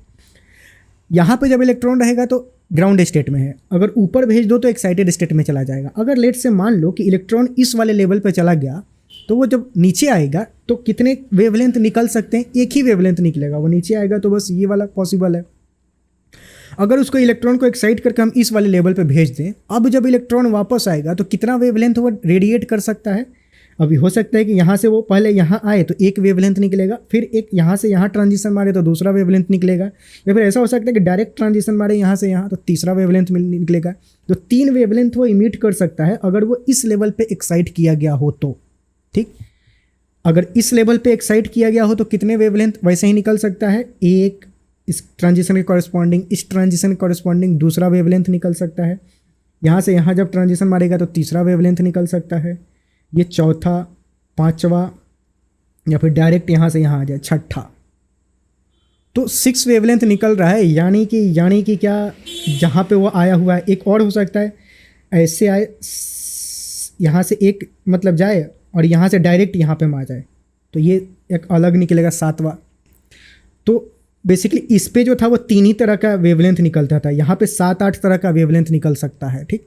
यहाँ पे जब इलेक्ट्रॉन रहेगा तो ग्राउंड स्टेट में है, अगर ऊपर भेज दो तो एक्साइटेड स्टेट में चला जाएगा। अगर लेट से मान लो कि इलेक्ट्रॉन इस वाले लेवल पे चला गया तो वो जब नीचे आएगा तो कितने वेवलेंथ निकल सकते हैं, एक ही वेवलेंथ निकलेगा। वो नीचे आएगा तो बस ये वाला पॉसिबल है। अगर उसको इलेक्ट्रॉन को एक्साइट करके हम इस वाले लेवल पे भेज दें, अब जब इलेक्ट्रॉन वापस आएगा तो कितना वेवलेंथ वो रेडिएट कर सकता है। अभी हो सकता है कि यहाँ से वो पहले यहाँ आए तो एक वेवलेंथ निकलेगा, फिर एक यहाँ से यहाँ ट्रांजिशन मारे तो दूसरा वेवलेंथ निकलेगा, या फिर ऐसा हो सकता है कि डायरेक्ट ट्रांजिशन मारे यहाँ से यहाँ तो तीसरा वेवलेंथ निकलेगा। तो 3 वेवलेंथ वो इमिट कर सकता है अगर वो इस लेवल पे एक्साइट किया गया हो तो। ठीक, अगर इस लेवल पे एक्साइट किया गया हो तो कितने वेवलेंथ वैसे ही निकल सकता है, एक इस ट्रांजिशन के कॉरेस्पॉन्डिंग, इस ट्रांजिशन के कॉरेस्पॉन्डिंग दूसरा वेवलेंथ निकल सकता है, यहाँ से यहाँ जब ट्रांजिशन मारेगा तो तीसरा वेवलेंथ निकल सकता है, ये चौथा, पांचवा, या फिर डायरेक्ट यहाँ से यहाँ आ जाए छठा। तो 6 वेवलेंथ निकल रहा है, यानी कि क्या जहाँ पे वो आया हुआ है एक और हो सकता है ऐसे आए, यहाँ से एक मतलब जाए और यहाँ से डायरेक्ट यहाँ पे आ जाए, तो ये एक अलग निकलेगा 7वां। तो बेसिकली इस पे जो था वो 3 ही तरह का वेवलेंथ निकलता था, यहाँ पे 7-8 तरह का वेवलेंथ निकल सकता है। ठीक,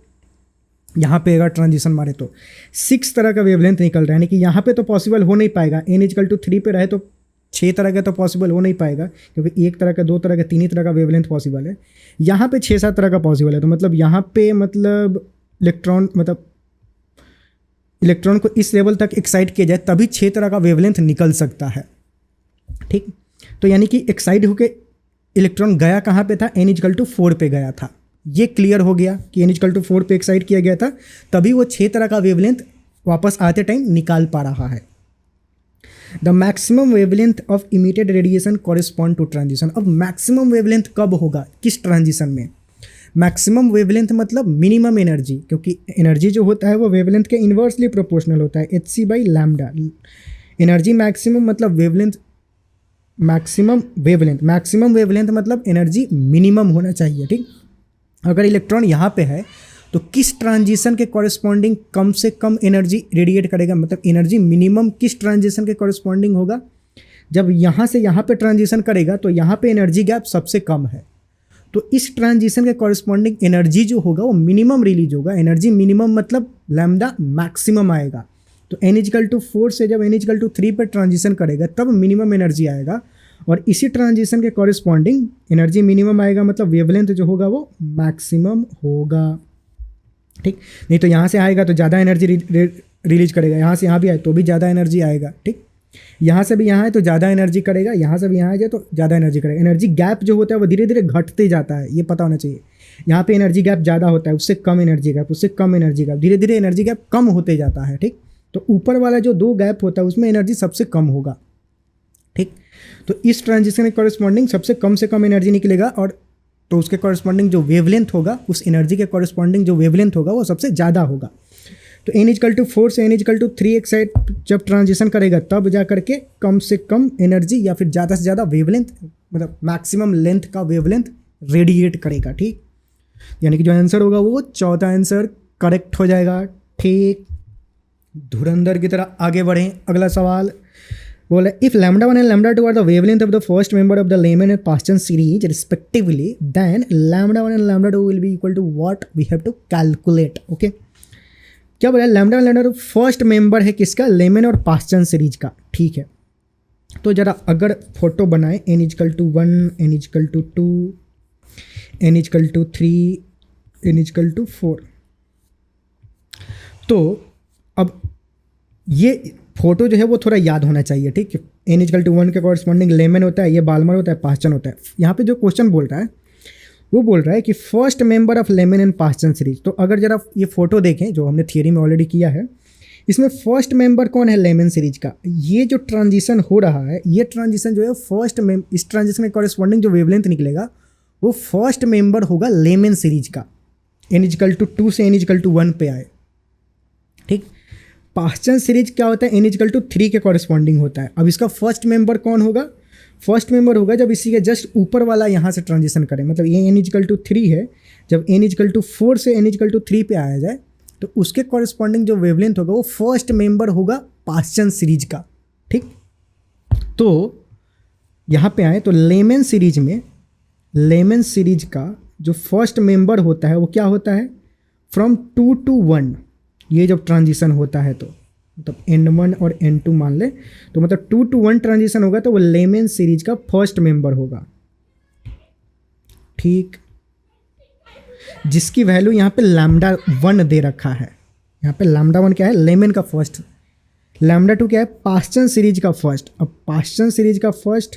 यहाँ पे अगर ट्रांजिशन मारे तो 6 तरह का वेवलेंथ निकल रहा है, यानी कि यहाँ पे तो पॉसिबल हो नहीं पाएगा। n=3 पे रहे तो 6 तरह का तो पॉसिबल हो नहीं पाएगा, क्योंकि 1 तरह का, 2 तरह का, 3 ही तरह का वेवलेंथ पॉसिबल है। यहाँ पे 6-7 तरह का पॉसिबल है, तो मतलब यहाँ पे मतलब इलेक्ट्रॉन को इस लेवल तक एक्साइट किया जाए तभी 6 तरह का वेवलेंथ निकल सकता है। ठीक, तो यानी कि एक्साइट होके इलेक्ट्रॉन गया कहाँ पे था, n=4 पे गया था। ये क्लियर हो गया कि n=4 पे एक्साइट किया गया था, तभी वो 6 तरह का वेवलेंथ वापस आते टाइम निकाल पा रहा है। The maximum wavelength of emitted radiation correspond to transition. अब मैक्सिमम वेवलेंथ कब होगा, किस ट्रांजिशन में? मैक्सिमम वेवलेंथ मतलब मिनिमम एनर्जी, क्योंकि एनर्जी जो होता है वो वेवलेंथ के इन्वर्सली प्रोपोर्शनल होता है, hc/λ। एनर्जी मैक्सिमम मतलब वेवलेंथ, मैक्सिमम वेवलेंथ मतलब एनर्जी मिनिमम होना चाहिए। ठीक, अगर इलेक्ट्रॉन यहाँ पे है तो किस ट्रांजिशन के कॉरेस्पॉन्डिंग कम से कम एनर्जी रेडिएट करेगा, मतलब एनर्जी मिनिमम किस ट्रांजिशन के कॉरेस्पॉन्डिंग होगा? जब यहाँ से यहाँ पे ट्रांजिशन करेगा तो यहाँ पे एनर्जी गैप सबसे कम है, तो इस ट्रांजिशन के कॉरेस्पॉन्डिंग एनर्जी जो होगा वो मिनिमम रिलीज होगा। एनर्जी मिनिमम मतलब लैम्डा मैक्सिमम आएगा। तो n=4 से जब n=3 पर ट्रांजिशन करेगा तब मिनिमम एनर्जी आएगा, और इसी ट्रांजिशन के कॉरेस्पॉन्डिंग एनर्जी मिनिमम आएगा, मतलब वेवलेंथ जो होगा वो मैक्सिमम होगा। ठीक, नहीं तो यहाँ से आएगा तो ज़्यादा एनर्जी रिलीज करेगा, यहाँ से यहाँ भी आए तो भी ज़्यादा एनर्जी आएगा। ठीक, यहाँ से भी यहाँ है तो ज़्यादा एनर्जी करेगा, यहाँ से भी यहाँ आ जाए तो ज़्यादा एनर्जी करेगा। एनर्जी गैप जो होता है वो धीरे धीरे घटते जाता है, ये पता होना चाहिए। यहाँ पे एनर्जी गैप ज़्यादा होता है, उससे कम एनर्जी गैप, उससे कम एनर्जी गैप, धीरे धीरे एनर्जी गैप कम होते जाता है। ठीक, तो ऊपर वाला जो 2 गैप होता है उसमें एनर्जी सबसे कम होगा। ठीक, तो इस ट्रांजिशन के कॉरेस्पॉन्डिंग सबसे कम से कम एनर्जी निकलेगा, और तो उसके कॉरेस्पॉन्डिंग जो वेवलेंथ होगा, उस एनर्जी के कॉरेस्पॉन्डिंग जो वेवलेंथ होगा वो सबसे ज़्यादा होगा। तो n=4 से n=3 एक्साइट जब ट्रांजिशन करेगा तब जा करके कम से कम एनर्जी या फिर ज़्यादा से ज़्यादा वेवलेंथ, मतलब मैक्सिमम लेंथ का वेवलेंथ रेडिएट करेगा। ठीक, यानी कि जो आंसर होगा वो चौथा आंसर करेक्ट हो जाएगा। ठीक, धुरंधर की तरह आगे बढ़ें। अगला सवाल बोला, if λ1 and λ2 are the wavelength of the first member of the Lyman and Paschen series respectively, then λ1 and λ2 will be equal to what we have to calculate. Okay, क्या बोला, λ1 और λ2 फर्स्ट मेंबर है किसका, लेमन और Paschen series का। ठीक है, तो जरा अगर फोटो बनाए n=1, n=2, n=3, n=4, तो अब ये फोटो जो है वो थोड़ा याद होना चाहिए। ठीक है, n=1 के कॉरस्पॉन्डिंग लेमन होता है, ये बाल्मर होता है, पास्चन होता है। यहाँ पे जो क्वेश्चन बोल रहा है वो बोल रहा है कि first member of lemon and Paschen series. तो अगर जरा ये फोटो देखें जो हमने थियरी में ऑलरेडी किया है, इसमें फर्स्ट मेंबर कौन है लेमन सीरीज का। ये जो ट्रांजिशन हो रहा है, ये ट्रांजिशन जो है इस ट्रांजिशन के कॉरस्पॉन्डिंग जो वेवलेंथ निकलेगा वो फर्स्ट मेंबर होगा लेमन सीरीज का, n=2 से n=1 पे आए। ठीक, पास्चन सीरीज क्या होता है, n=3 के कॉरस्पॉन्डिंग होता है। अब इसका फर्स्ट मेंबर कौन होगा, फर्स्ट मेंबर होगा जब इसी के जस्ट ऊपर वाला यहाँ से ट्रांजिशन करें, मतलब ये n=3 है, जब n=4 से n=3 पे आया जाए तो उसके कॉरस्पॉन्डिंग जो वेवलेंथ होगा वो फर्स्ट मेंबर होगा पास्चन सीरीज का। ठीक, तो यहाँ पे आए तो लेमन सीरीज का जो फर्स्ट मेंबर होता है वो क्या होता है, फ्रॉम 2 to 1। ये जब ट्रांजिशन होता है तो मतलब n1 और n2 मान ले, तो मतलब 2 to 1 ट्रांजिशन होगा तो वो लेमन सीरीज का फर्स्ट मेंबर होगा। ठीक, जिसकी वैल्यू यहाँ पे λ1 दे रखा है। यहाँ पे λ1 क्या है, लेमन का फर्स्ट, λ2 क्या है, पास्चन सीरीज का फर्स्ट। अब पास्चन सीरीज का फर्स्ट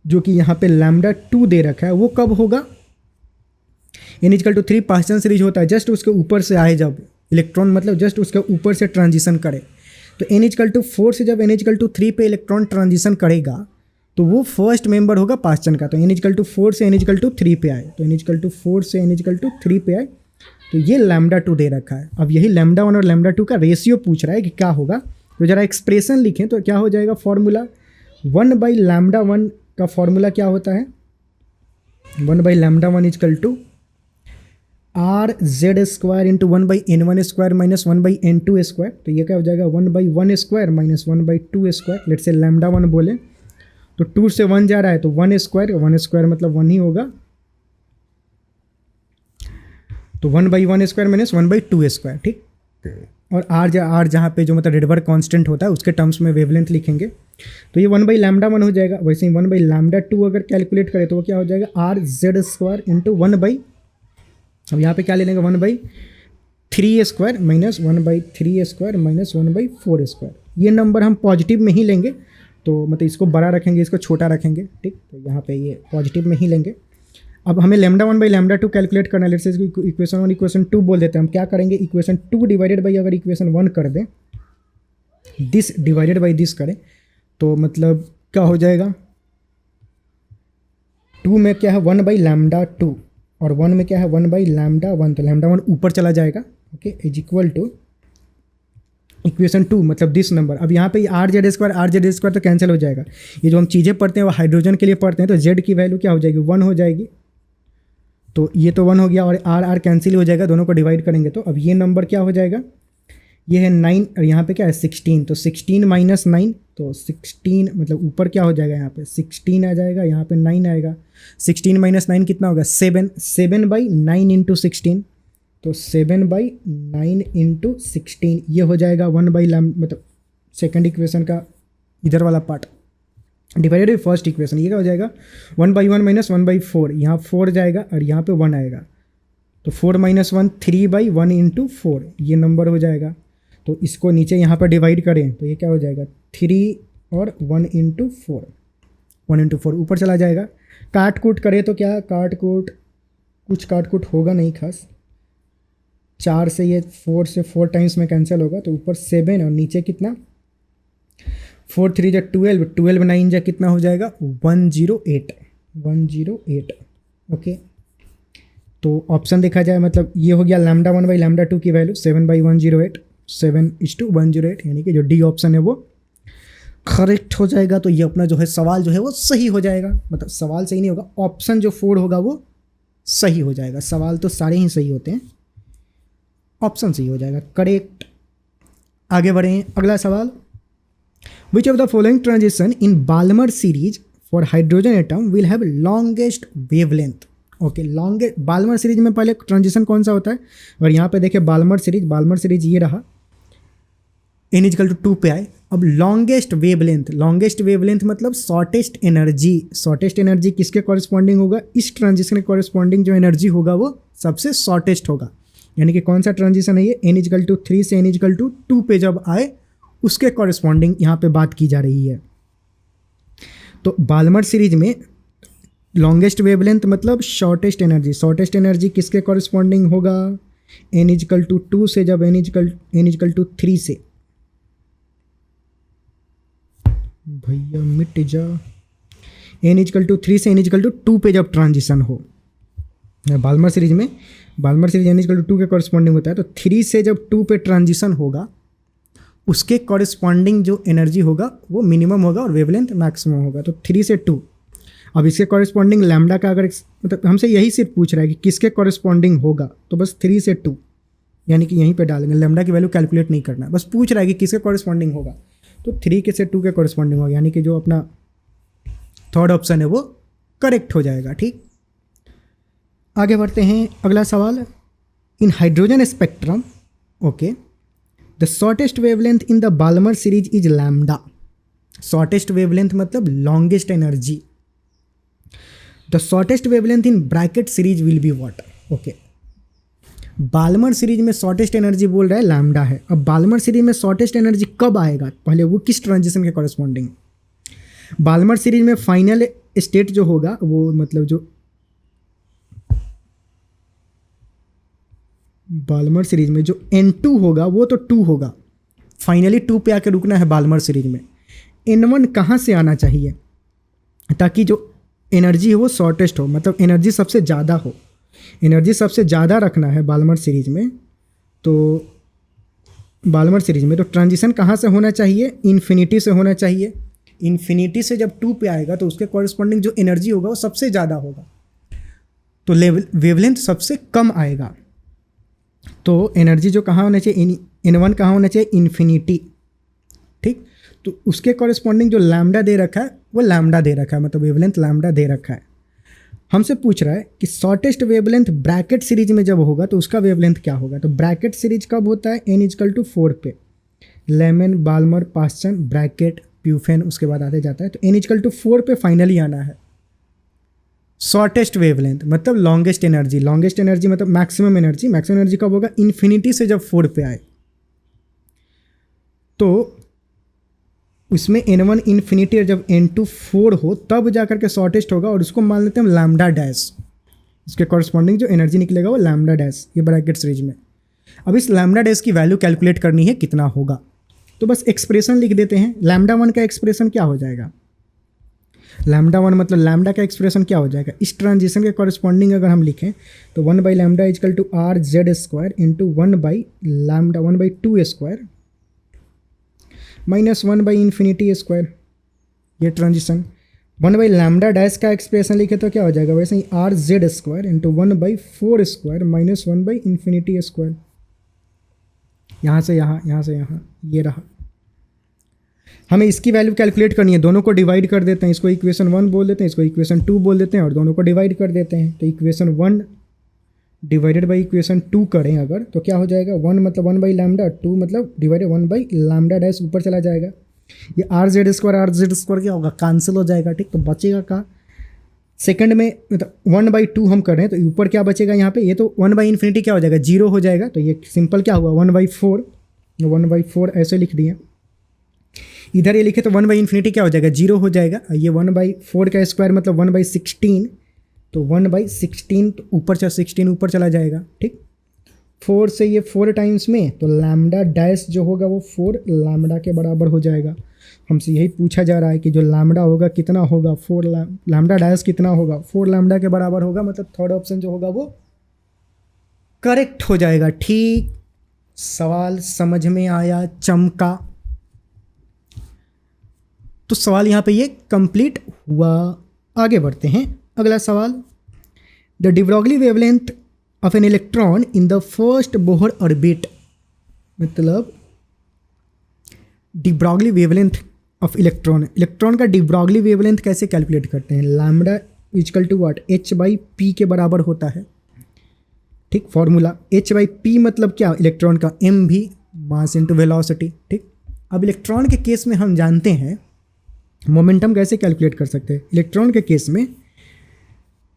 जो कि यहाँ पे λ2 दे रखा है वो कब होगा, n=3 पास्चन सीरीज होता है जस्ट उसके ऊपर से आए जब इलेक्ट्रॉन, मतलब जस्ट उसके ऊपर से ट्रांजिशन करे। तो n=4 से जब n=3 पे इलेक्ट्रॉन ट्रांजिशन करेगा तो वो फर्स्ट मेंबर होगा पास्चन का। तो n=4 से n=3 पे आए, तो n=4 से n=3 पे आए, तो ये λ2 दे रखा है। अब यही λ1 और λ2 का रेशियो पूछ रहा है कि क्या होगा, तो ज़रा एक्सप्रेशन लिखें तो क्या हो जाएगा फॉर्मूला, 1/λ1 का फॉर्मूला क्या होता है, 1/λ1 (r(z)² into 1/n1² minus 1/n2²। तो ये क्या हो जाएगा 1/1² माइनस 1/2²। लेट से λ1 बोले तो 2 से 1 जा रहा है तो 1 स्क्वायर मतलब 1 ही होगा, तो 1/1 स्क्वायर माइनस 1/2 स्क्वायर, ठीक। और आर जहाँ पे जो मतलब रेडबर्ग कांस्टेंट होता है उसके टर्म्स में वेवलेंथ लिखेंगे, तो ये 1/λ1 हो जाएगा। वैसे ही 1/λ2 अगर कैलकुलेट करें तो वो क्या हो जाएगा, RZ² इंटू 1/, अब यहाँ पे क्या ले लेंगे, 1/3 square minus 1/3 square minus 1/4 square. ये नंबर हम पॉजिटिव में ही लेंगे, तो मतलब इसको बड़ा रखेंगे, इसको छोटा रखेंगे, ठीक। तो यहाँ पे ये पॉजिटिव में ही लेंगे। अब हमें λ1/λ2 कैलकुलेट करना है, लेट्स से इक्वेशन 1 इक्वेशन 2 बोल देते हैं। हम क्या करेंगे, इक्वेशन 2 डिवाइडेड बाई अगर इक्वेशन 1 कर दें, दिस डिवाइडेड बाई दिस करें, तो मतलब क्या हो जाएगा, 2 में क्या है 1/λ2 और 1 में क्या है 1/λ1, तो λ1 ऊपर चला जाएगा, okay, is equal to equation 2 मतलब दिस नंबर। अब यहाँ पे RZ² तो कैंसिल हो जाएगा। ये जो हम चीज़ें पढ़ते हैं वो हाइड्रोजन के लिए पढ़ते हैं, तो Z की वैल्यू क्या हो जाएगी, 1 हो जाएगी, तो ये तो 1 हो गया और R कैंसिल हो जाएगा, दोनों को डिवाइड करेंगे तो अब ये नंबर क्या हो जाएगा, ये है 9 और यहाँ पे क्या है 16, तो 16 माइनस 9, तो 16 मतलब ऊपर क्या हो जाएगा, यहाँ पे 16 आ जाएगा, यहाँ पे 9 आएगा। 16 माइनस 9 कितना होगा, 7/9 इंटू 16, तो 7/9 इंटू 16 ये हो जाएगा 1/λ, मतलब सेकंड इक्वेशन का इधर वाला part divided by first equation, ये क्या हो जाएगा 1/1 माइनस 1/4, यहाँ 4 जाएगा और यहाँ पे 1 आएगा, तो 4 माइनस 1 3/1 इंटू 4 ये नंबर हो जाएगा। तो इसको नीचे यहाँ पर डिवाइड करें तो ये क्या हो जाएगा 3 और 1 इंटू 4, 1 इंटू 4 ऊपर चला जाएगा। काट कूट करें तो क्या कुछ काट कूट होगा नहीं खास, 4 से ये 4 से 4 टाइम्स में कैंसिल होगा, तो ऊपर 7 और नीचे कितना 4 3 जा 12, 12 9 जा कितना हो जाएगा 108, ओके। तो ऑप्शन देखा जाए मतलब ये हो गया λ1/λ2 की वैल्यू 7/108, 7:108, यानी कि जो डी ऑप्शन है वो करेक्ट हो जाएगा। तो ये अपना जो है सवाल जो है वो सही हो जाएगा, मतलब सवाल सही नहीं होगा, ऑप्शन जो 4 होगा वो सही हो जाएगा। सवाल तो सारे ही सही होते हैं, ऑप्शन सही हो जाएगा, करेक्ट। आगे बढ़ें, अगला सवाल, which of the following transition in Balmer series for hydrogen atom will have longest wavelength. Okay, longest Balmer series में पहले ट्रांजिशन कौन सा होता है, और यहाँ पे देखें बाल्मर सीरीज ये रहा, n=2 पे आए। अब लॉन्गेस्ट वेवलेंथ मतलब शॉर्टेस्ट एनर्जी किसके कॉरेस्पॉन्डिंग होगा, इस ट्रांजिशन के कॉरेस्पॉन्डिंग जो एनर्जी होगा वो सबसे शॉर्टेस्ट होगा। यानी कि कौन सा ट्रांजिशन है ये, n=3 से n=2 पे जब आए उसके कॉरेस्पॉन्डिंग यहाँ पे बात की जा रही है। तो बाल्मर सीरीज में लॉन्गेस्ट वेवलेंथ मतलब शॉर्टेस्ट एनर्जी किसके कॉरेस्पॉन्डिंग होगा, n=2 से जब n=3 से, भैया मिट जा, n=3 से n=2 पे जब ट्रांजिशन हो बाल्मर सीरीज में, बाल्मर सीरीज n=2 के कॉरेस्पॉन्डिंग होता है, तो 3 से जब 2 पे ट्रांजिशन होगा उसके कॉरेस्पॉन्डिंग जो एनर्जी होगा वो मिनिमम होगा और वेवलेंथ मैक्सिमम होगा। तो 3 से 2, अब इसके कॉरेस्पॉन्डिंग लैम्डा का अगर मतलब हमसे यही सिर्फ पूछ रहा है कि किसके कॉरेस्पॉन्डिंग होगा, तो बस 3 से 2 यानी कि यहीं पे डालेंगे, लैम्डा की वैल्यू कैलकुलेट नहीं करना, बस पूछ रहा है कि किसके कॉरेस्पॉन्डिंग होगा, तो 3 के से 2 के कॉरेस्पॉन्डिंग होगा, यानी कि जो अपना थर्ड ऑप्शन है वो करेक्ट हो जाएगा, ठीक। आगे बढ़ते हैं, अगला सवाल, in hydrogen spectrum, okay, the shortest wavelength in the Balmer series is lambda. Shortest wavelength मतलब longest energy, the shortest wavelength in bracket series will be what, okay. Balmer series में शॉर्टेस्ट एनर्जी बोल रहा है lambda है। अब Balmer series में shortest energy कब आएगा, पहले वो किस ट्रांजिशन के कॉरेस्पॉन्डिंग, बाल्मर सीरीज में फाइनल स्टेट जो होगा वो मतलब जो बाल्मर सीरीज में जो N2 होगा वो तो 2 होगा, फाइनली 2 पे आके रुकना है बाल्मर सीरीज में। N1 कहाँ से आना चाहिए ताकि जो एनर्जी है वो शॉर्टेस्ट हो, मतलब एनर्जी सबसे ज़्यादा हो, एनर्जी सबसे ज़्यादा रखना है बाल्मर सीरीज में। तो बाल्मर सीरीज में तो ट्रांजिशन कहाँ से होना चाहिए, इन्फिनिटी से होना चाहिए। इन्फिनिटी से जब 2 पे आएगा तो उसके कॉरेस्पॉन्डिंग जो एनर्जी होगा वो सबसे ज़्यादा होगा, तो वेवलेंथ सबसे कम आएगा। तो एनर्जी जो कहाँ होना चाहिए, N1 कहाँ होना चाहिए, इन्फिनिटी, ठीक। तो उसके कॉरेस्पॉन्डिंग जो लैम्डा दे रखा है वो लैम्डा दे रखा है, मतलब वेवलेंथ लैम्डा दे रखा है। हमसे पूछ रहा है कि शॉर्टेस्ट वेवलेंथ ब्रैकेट सीरीज में जब होगा तो उसका वेवलेंथ क्या होगा। तो ब्रैकेट सीरीज कब होता है, n=4 पे, लेमन, बाल्मर, पास्चन, ब्रैकेट, प्यूफेन, उसके बाद आते जाता है। तो n=4 पे फाइनली आना है। शॉर्टेस्ट वेवलेंथ मतलब लॉन्गेस्ट एनर्जी, लॉन्गेस्ट एनर्जी मतलब मैक्सिमम एनर्जी, मैक्सिमम एनर्जी कब होगा, इन्फिनिटी से जब 4 पे आए। तो उसमें n1 इन्फिनिटी और जब n2 4 हो तब जाकर के शॉर्टेस्ट होगा, और उसको मान लेते हैं हम लैम्डा डैश। इसके कॉरस्पॉन्डिंग जो एनर्जी निकलेगा वो लैम्डा डैश, ये ब्रैकेट सीरीज में। अब इस लैम्डा डैश की वैल्यू कैलकुलेट करनी है कितना होगा, तो बस एक्सप्रेशन लिख देते हैं। लैम्डा 1 का एक्सप्रेशन क्या हो जाएगा, लैम्डा 1 मतलब लैम्डा का एक्सप्रेशन क्या हो जाएगा, इस ट्रांजिशन के कॉरस्पॉन्डिंग अगर हम लिखें तो 1/λ = RZ² इंटू 1/λ 1/2² माइनस 1/∞² ये ट्रांजिशन। 1/λ डैश का एक्सप्रेशन लिखे तो क्या हो जाएगा, वैसे ही RZ² इंटू 1/4² माइनस 1/∞²। यहाँ से यहाँ, यहाँ से यहाँ, ये रहा। हमें इसकी वैल्यू कैलकुलेट करनी है, दोनों को डिवाइड कर देते हैं, इसको इक्वेशन 1 बोल देते हैं, इसको इक्वेशन 2 बोल देते हैं, और दोनों को डिवाइड कर देते हैं। तो इक्वेशन 1 डिवाइडेड बाई इक्वेशन 2 करें अगर तो क्या हो जाएगा, 1 मतलब 1/λ, 2 मतलब डिवाइडेड 1/λ डैश ऊपर चला जाएगा। ये RZ² क्या होगा, कैंसिल हो जाएगा, ठीक। तो बचेगा का सेकंड में मतलब 1/2 हम कर रहे हैं तो ऊपर क्या बचेगा यहाँ पे, ये तो 1/∞ क्या हो जाएगा, 0 हो जाएगा। तो ये सिंपल क्या हुआ 1/4 ऐसे लिख दिए। इधर ये लिखे तो 1/∞ क्या हो जाएगा, 0 हो जाएगा। ये 1/4 का स्क्वायर मतलब 1/16, तो 1/16 तो ऊपर 16 ऊपर चला जाएगा, ठीक। 4 से ये 4 टाइम्स में तो लैम्डा डैश जो होगा वो 4 लैम्डा के बराबर हो जाएगा। हमसे यही पूछा जा रहा है कि जो लैम्डा होगा कितना होगा, 4 लैम्डा डैश कितना होगा, 4 लैम्डा के बराबर होगा। मतलब थर्ड ऑप्शन जो होगा वो करेक्ट हो जाएगा, ठीक। सवाल समझ में आया, चमका। तो सवाल यहाँ पे ये कंप्लीट हुआ। आगे बढ़ते हैं, अगला सवाल। The de Broglie wavelength of an electron in the first Bohr orbit, मतलब de Broglie wavelength of electron, electron का डी ब्रॉगली वेवलेंथ कैसे कैलकुलेट करते हैं। लैम्डा = व्हाट, h/p के बराबर होता है, ठीक। फॉर्मूला h/p मतलब क्या, इलेक्ट्रॉन का mv मास इंटू वेलोसिटी, ठीक। अब इलेक्ट्रॉन के केस में हम जानते हैं मोमेंटम कैसे कैलकुलेट कर सकते हैं। इलेक्ट्रॉन के केस में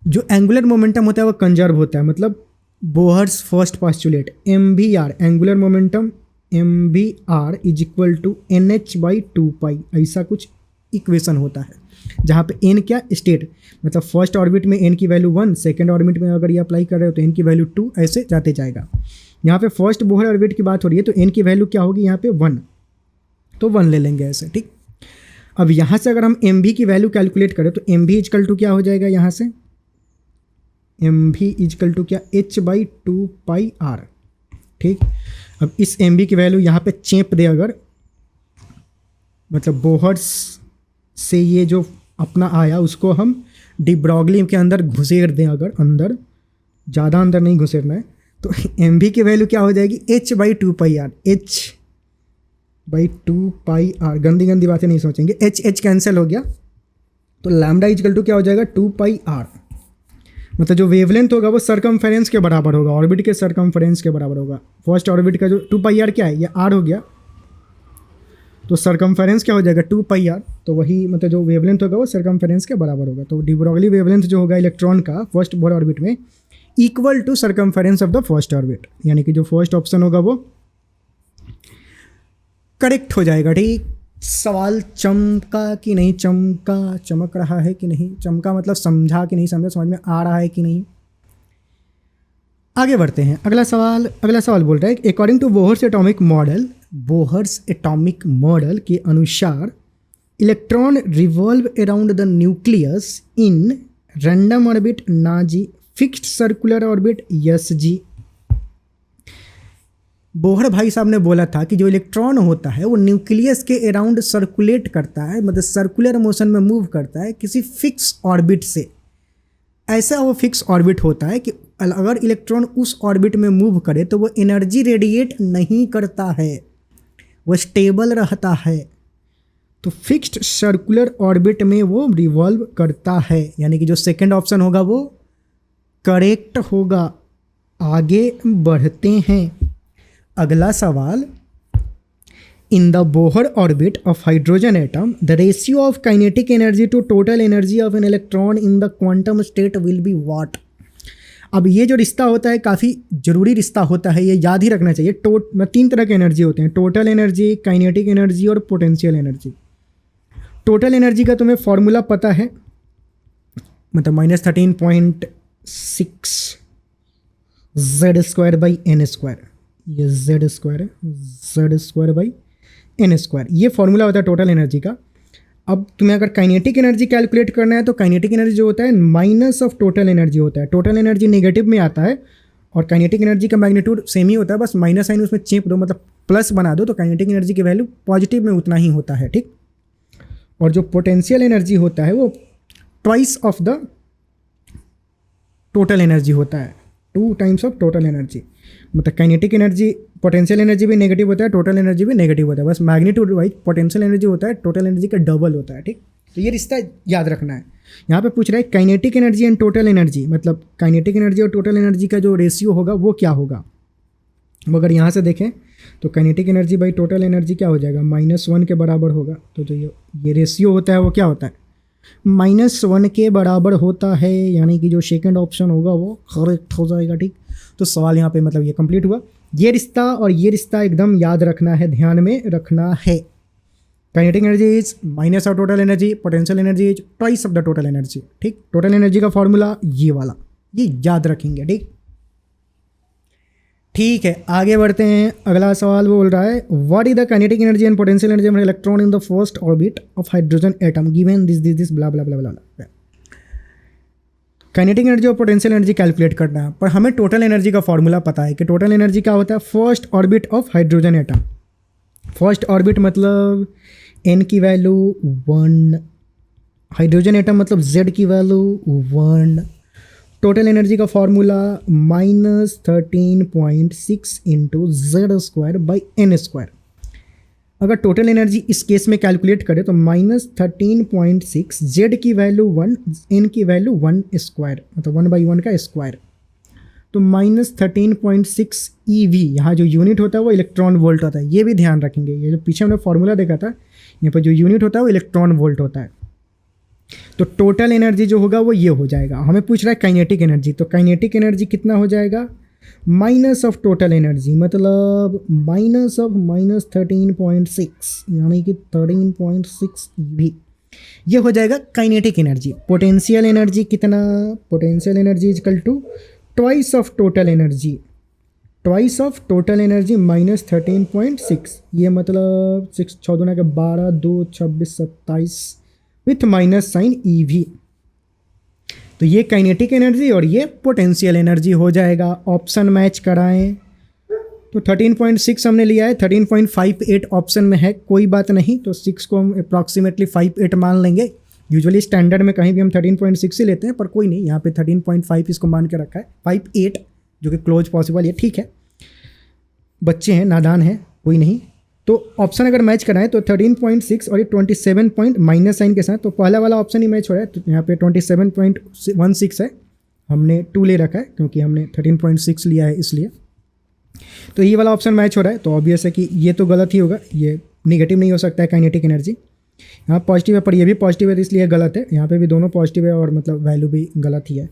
जो एंगुलर मोमेंटम होता है वो कंजर्व होता है, मतलब Bohr's first postulate mvr, angular momentum mvr = nh/2π, ऐसा कुछ इक्वेशन होता है जहाँ पे n क्या, स्टेट, मतलब फर्स्ट ऑर्बिट में n की वैल्यू 1, सेकेंड ऑर्बिट में अगर ये अप्लाई कर रहे हो तो n की वैल्यू 2, ऐसे जाते जाएगा। यहाँ पे फर्स्ट बोहर ऑर्बिट की बात हो रही है तो n की वैल्यू क्या होगी यहाँ पे 1, तो 1 ले लेंगे ऐसे, ठीक। अब यहाँ से अगर हम mv की वैल्यू कैलकुलेट करें तो mv = क्या हो जाएगा, यहाँ से mv = क्या, h/2πr, ठीक। अब इस mv की वैल्यू यहाँ पे चेप दे अगर, मतलब बोहर्स से ये जो अपना आया उसको हम डी ब्रॉगली के अंदर घुसेड़ दें, अगर अंदर, ज़्यादा अंदर नहीं घुसेड़ना है, तो mv की वैल्यू क्या हो जाएगी, h/2πr, h/2πr। गंदी गंदी बातें नहीं सोचेंगे, h कैंसिल हो गया, तो लैम्डा = क्या हो जाएगा 2πr, मतलब जो वेवलेंथ होगा वो सरकमफेरेंस के बराबर होगा, ऑर्बिट के सरकमफेरेंस के बराबर होगा। फर्स्ट ऑर्बिट का जो 2πr क्या है, ये r हो गया, तो सरकमफेरेंस क्या हो जाएगा 2πr, तो वही मतलब जो वेवलेंथ होगा वो सरकमफेरेंस के बराबर होगा। तो डी ब्रॉगली वेवलेंथ जो होगा इलेक्ट्रॉन का फर्स्ट बोहर ऑर्बिट में equal to circumference of the first orbit, यानी कि जो फर्स्ट ऑप्शन होगा वो करेक्ट हो जाएगा, ठीक। सवाल चमका कि नहीं चमका, चमक रहा है कि नहीं, चमका मतलब समझा कि नहीं समझा, समझ में आ रहा है कि नहीं। आगे बढ़ते हैं, अगला सवाल बोल रहा है according to Bohr's atomic model के अनुसार electron revolve around the nucleus in random orbit नाजी fixed circular orbit SG। Bohr भाई साहब ने बोला था कि जो इलेक्ट्रॉन होता है वो न्यूक्लियस के अराउंड सर्कुलेट करता है, मतलब सर्कुलर मोशन में मूव करता है किसी फिक्स ऑर्बिट से। ऐसा वो फिक्स ऑर्बिट होता है कि अगर इलेक्ट्रॉन उस ऑर्बिट में मूव करे तो वो एनर्जी रेडिएट नहीं करता है, वो स्टेबल रहता है। तो फिक्स्ड सर्कुलर ऑर्बिट में वो रिवॉल्व करता है, यानी कि जो सेकंड ऑप्शन होगा वो करेक्ट होगा। आगे बढ़ते हैं। अगला सवाल, in the Bohr orbit of hydrogen atom the ratio of kinetic energy to total energy of an electron in the quantum state will be what. अब ये जो रिश्ता होता है काफ़ी ज़रूरी रिश्ता होता है, ये याद ही रखना चाहिए। तीन तरह के एनर्जी होते हैं, टोटल एनर्जी, काइनेटिक एनर्जी और पोटेंशियल एनर्जी। टोटल एनर्जी का तुम्हें फॉर्मूला पता है, मतलब -13.6 Z²/n²। ये Z² है, Z²/n²। ये फॉर्मूला होता है टोटल एनर्जी का। अब तुम्हें अगर काइनेटिक एनर्जी कैलकुलेट करना है तो काइनेटिक एनर्जी जो होता है माइनस ऑफ टोटल एनर्जी होता है। टोटल एनर्जी नेगेटिव में आता है और काइनेटिक एनर्जी का मैग्नीट्यूड सेम ही होता है, बस माइनस साइन उसमें चेप दो, मतलब प्लस बना दो, तो काइनेटिक एनर्जी की वैल्यू पॉजिटिव में उतना ही होता है, ठीक। और जो पोटेंशियल एनर्जी होता है वो twice of the total energy होता है, 2 टाइम्स ऑफ टोटल एनर्जी। मतलब काइनेटिक एनर्जी, पोटेंशियल एनर्जी भी नेगेटिव होता है, टोटल एनर्जी भी नेगेटिव होता है, बस मैग्नीट्यूड वाइज पोटेंशियल एनर्जी होता है टोटल एनर्जी का डबल होता है, ठीक। तो ये रिश्ता याद रखना है। यहाँ पे पूछ रहा है kinetic energy and total energy, मतलब काइनेटिक एनर्जी और टोटल एनर्जी का जो रेशियो होगा वो क्या होगा। अगर यहाँ से देखें तो kinetic energy by total energy क्या हो जाएगा, -1 के बराबर होगा। तो जो ये रेशियो होता है वो क्या होता है, -1 के बराबर होता है, यानी कि जो सेकंड ऑप्शन होगा वो करेक्ट हो जाएगा, ठीक। तो सवाल यहाँ पे मतलब ये कंप्लीट हुआ। ये रिश्ता और ये रिश्ता एकदम याद रखना है, ध्यान में रखना है। Kinetic energy is minus of total energy, potential energy is twice of the total energy, ठीक। टोटल एनर्जी का फॉर्मूला ये वाला, ये याद रखेंगे, ठीक। ठीक है, आगे बढ़ते हैं। अगला सवाल वो बोल रहा है what is the kinetic energy and potential energy of electron in the first orbit of hydrogen atom given this blah blah blah blah. Kinetic energy और पोटेंशियल एनर्जी कैलकुलेट करना है, पर हमें टोटल एनर्जी का फॉर्मूला पता है कि total energy क्या होता है, first orbit of hydrogen atom. First orbit मतलब n की वैल्यू 1, हाइड्रोजन एटम मतलब z की वैल्यू 1। टोटल एनर्जी का फॉर्मूला -13.6 इंटू Z²/n²। अगर टोटल एनर्जी इस केस में कैलकुलेट करें तो -13.6, Z की वैल्यू 1, n की वैल्यू 1², मतलब 1/1 का स्क्वायर, तो -13.6 EV। यहाँ जो यूनिट होता है वो इलेक्ट्रॉन वोल्ट होता है, ये भी ध्यान रखेंगे। ये जो पीछे हमने फॉर्मूला देखा था, यहाँ पर जो यूनिट होता है वो इलेक्ट्रॉन वोल्ट होता है। तो टोटल एनर्जी जो होगा वो ये हो जाएगा। हमें पूछ रहा है काइनेटिक एनर्जी, तो काइनेटिक एनर्जी कितना हो जाएगा, माइनस ऑफ टोटल एनर्जी, मतलब माइनस ऑफ -13.6, यानी कि 13.6 EV। ये हो जाएगा काइनेटिक एनर्जी। पोटेंशियल एनर्जी कितना, potential energy is equal to twice of total energy, twice of total energy -13.6, ये मतलब 6 6 दूना के 12, 2 26 27 विथ माइनस साइन EV। तो ये काइनेटिक एनर्जी और ये पोटेंशियल एनर्जी हो जाएगा। ऑप्शन मैच कराएं तो 13.6 हमने लिया है, 13.58 ऑप्शन में है, कोई बात नहीं। तो 6 को हम अप्रॉक्सीमेटली 58 मान लेंगे। यूजुअली स्टैंडर्ड में कहीं भी हम 13.6 ही लेते हैं, पर कोई नहीं, यहाँ पे 13.5 इसको मान के रखा है, 58 जो कि क्लोज पॉसिबल है, ठीक है। बच्चे हैं, नादान हैं, कोई नहीं। तो ऑप्शन अगर मैच कराएं तो 13.6 और ये 27 पॉइंट माइनस साइन के साथ, तो पहला वाला ऑप्शन ही मैच हो रहा है। तो यहाँ पे 27.16 है, हमने 2 ले रखा है क्योंकि हमने 13.6 लिया है इसलिए। तो ये वाला ऑप्शन मैच हो रहा है, तो ऑब्वियस है कि ये तो गलत ही होगा, ये नेगेटिव नहीं हो सकता है काइनेटिक एनर्जी। यहाँ पॉजिटिव है पर ये भी पॉजिटिव है, तो इसलिए गलत है। यहाँ पे भी दोनों पॉजिटिव है और मतलब वैल्यू भी गलत ही है।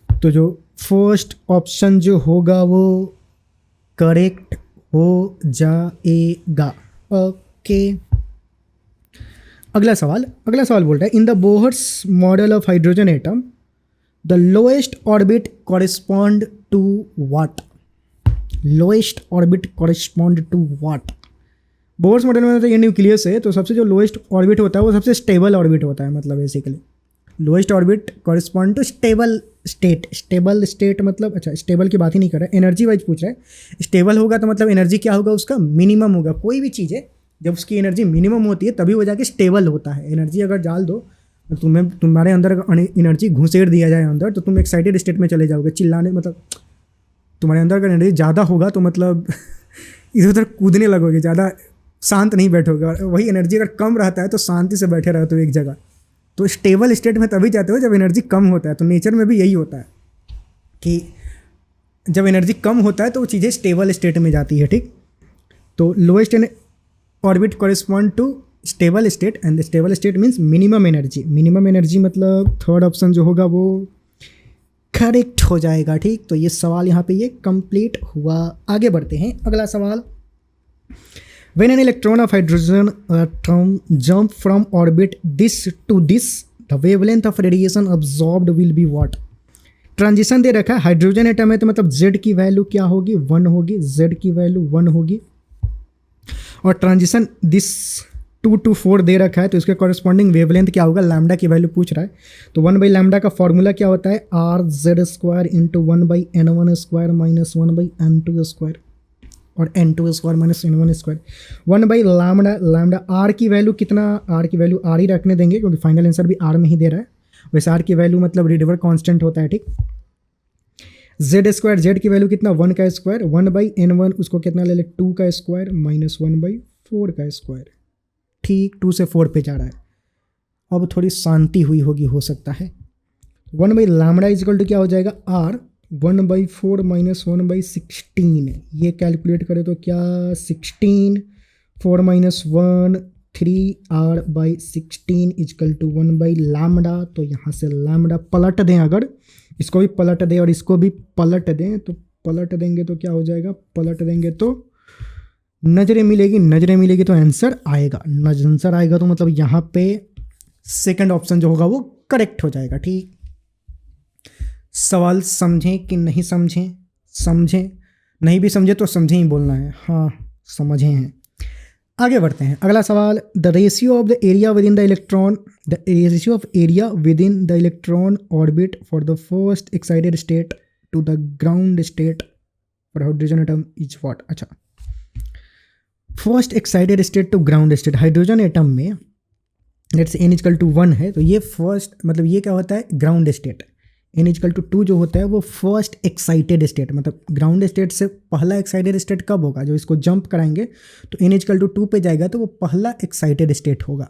तो जो फर्स्ट ऑप्शन जो होगा वो करेक्ट हो जाएगा। ओके, अगला सवाल बोल रहा है in the Bohr's model of hydrogen atom the lowest orbit correspond to what. Lowest orbit correspond to what. Bohr's model में तो ये न्यूक्लियस है, तो सबसे जो लोएस्ट ऑर्बिट होता है वो सबसे स्टेबल ऑर्बिट होता है, मतलब basically lowest orbit correspond to stable state. Stable state मतलब, अच्छा स्टेबल की बात ही नहीं कर रहा है, एनर्जी वाइज पूछ रहा है। स्टेबल होगा तो मतलब एनर्जी क्या होगा उसका, मिनिमम होगा। कोई भी चीज़ है जब उसकी एनर्जी मिनिमम होती है तभी वो जाके स्टेबल होता है। एनर्जी अगर डाल दो तो तुम्हारे अंदर एनर्जी घुसेड़ दिया जाए अंदर, तो तुम एक्साइटेड स्टेट में चले जाओगे, चिल्लाने, मतलब तुम्हारे अंदर अगर एनर्जी ज़्यादा होगा तो मतलब इधर उधर कूदने लगोगे, ज़्यादा शांत नहीं बैठोगे, और वही एनर्जी अगर कम रहता है तो शांति से बैठे रहते हो एक जगह। तो स्टेबल स्टेट में तभी जाते हो जब एनर्जी कम होता है। तो नेचर में भी यही होता है कि जब एनर्जी कम होता है तो वो चीज़ें स्टेबल स्टेट में जाती है, ठीक। तो lowest in orbit correspond to stable state, and stable state means minimum energy. Minimum energy मतलब थर्ड ऑप्शन जो होगा वो करेक्ट हो जाएगा, ठीक। तो ये सवाल यहाँ पे ये कंप्लीट हुआ। आगे बढ़ते हैं, अगला सवाल। When an electron of hydrogen atom jump from orbit this to this, the wavelength of radiation absorbed will be what? Transition दे रखा है, हाइड्रोजन एटम है तो मतलब z की वैल्यू क्या होगी, 1 होगी, z की वैल्यू 1 होगी। और ट्रांजिशन दिस 2 to 4 दे रखा है तो इसके कॉरेस्पॉन्डिंग वेवलेंथ क्या होगा, लैम्डा की वैल्यू पूछ रहा है। तो 1/λ का फॉर्मूला क्या होता है, RZ² into 1/N1² minus 1/N2², और N2² minus N1²। 1/λ, lambda R की वैल्यू कितना, आर की वैल्यू आर ही रखने देंगे क्योंकि फाइनल आंसर भी आर में ही दे रहा है। वैसे आर की वैल्यू मतलब रिडवर कांस्टेंट होता है, ठीक। Z², जेड की वैल्यू कितना, 1 का स्क्वायर, 1/N1 उसको कितना ले ले, 2 का स्क्वायर माइनस 1/4 का स्क्वायर, ठीक। 2 से 4 पे जा रहा है। अब थोड़ी शांति हुई होगी, हो सकता है। 1/λ इजकल टू क्या हो जाएगा, आर 1/4 माइनस 1/16। ये कैलकुलेट करें तो क्या, 16 4 माइनस 1 3R/16 इजकल टू 1/λ। तो यहाँ से लैम्डा पलट दें, अगर इसको भी पलट दें और इसको भी पलट दें तो पलट देंगे तो क्या हो जाएगा, पलट देंगे तो नजरें मिलेगी, नजरें मिलेगी तो आंसर आएगा, आंसर आएगा तो मतलब यहाँ पे सेकंड ऑप्शन जो होगा वो करेक्ट हो जाएगा, ठीक। सवाल समझें कि नहीं समझें, समझें, नहीं भी समझे तो समझें ही बोलना है, हाँ समझे हैं। आगे बढ़ते हैं, अगला सवाल। The ratio of the area within the electron, the ratio of area within the electron orbit for the first excited state to the ground state for hydrogen atom is what. अच्छा, first excited state to ground state hydrogen atom में let's n is equal to 1 है तो ये first मतलब ये क्या होता है, ground state. n is equal to 2 जो होता है वो फर्स्ट एक्साइटेड स्टेट, मतलब ग्राउंड स्टेट से पहला एक्साइटेड स्टेट कब होगा, जो इसको जंप कराएंगे तो n इजकल टू 2 पे जाएगा तो वो पहला एक्साइटेड स्टेट होगा,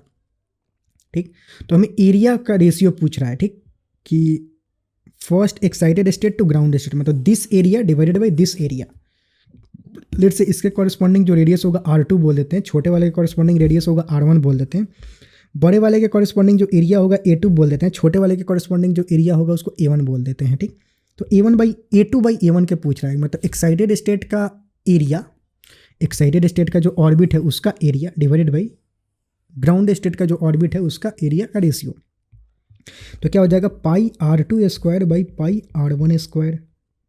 ठीक। तो हमें एरिया का रेशियो पूछ रहा है, ठीक, कि first excited state to ground state मतलब this area divided by this area. Let's say इसके कॉरेस्पॉन्डिंग जो रेडियस होगा R2 बोल देते हैं, छोटे वाले के कॉरेस्पॉन्डिंग रेडियस होगा R1 बोल देते हैं, बड़े वाले के कॉरेस्पॉन्डिंग जो एरिया होगा A2 बोल देते हैं, छोटे वाले के कॉरेस्पॉन्डिंग जो एरिया होगा उसको A1 बोल देते हैं, ठीक। तो A2/A1 के पूछ रहा है, मतलब एक्साइटेड स्टेट का एरिया, एक्साइटेड स्टेट का जो ऑर्बिट है उसका area divided by ground state का जो ऑर्बिट है उसका एरिया का रेशियो। तो क्या हो जाएगा, πr2²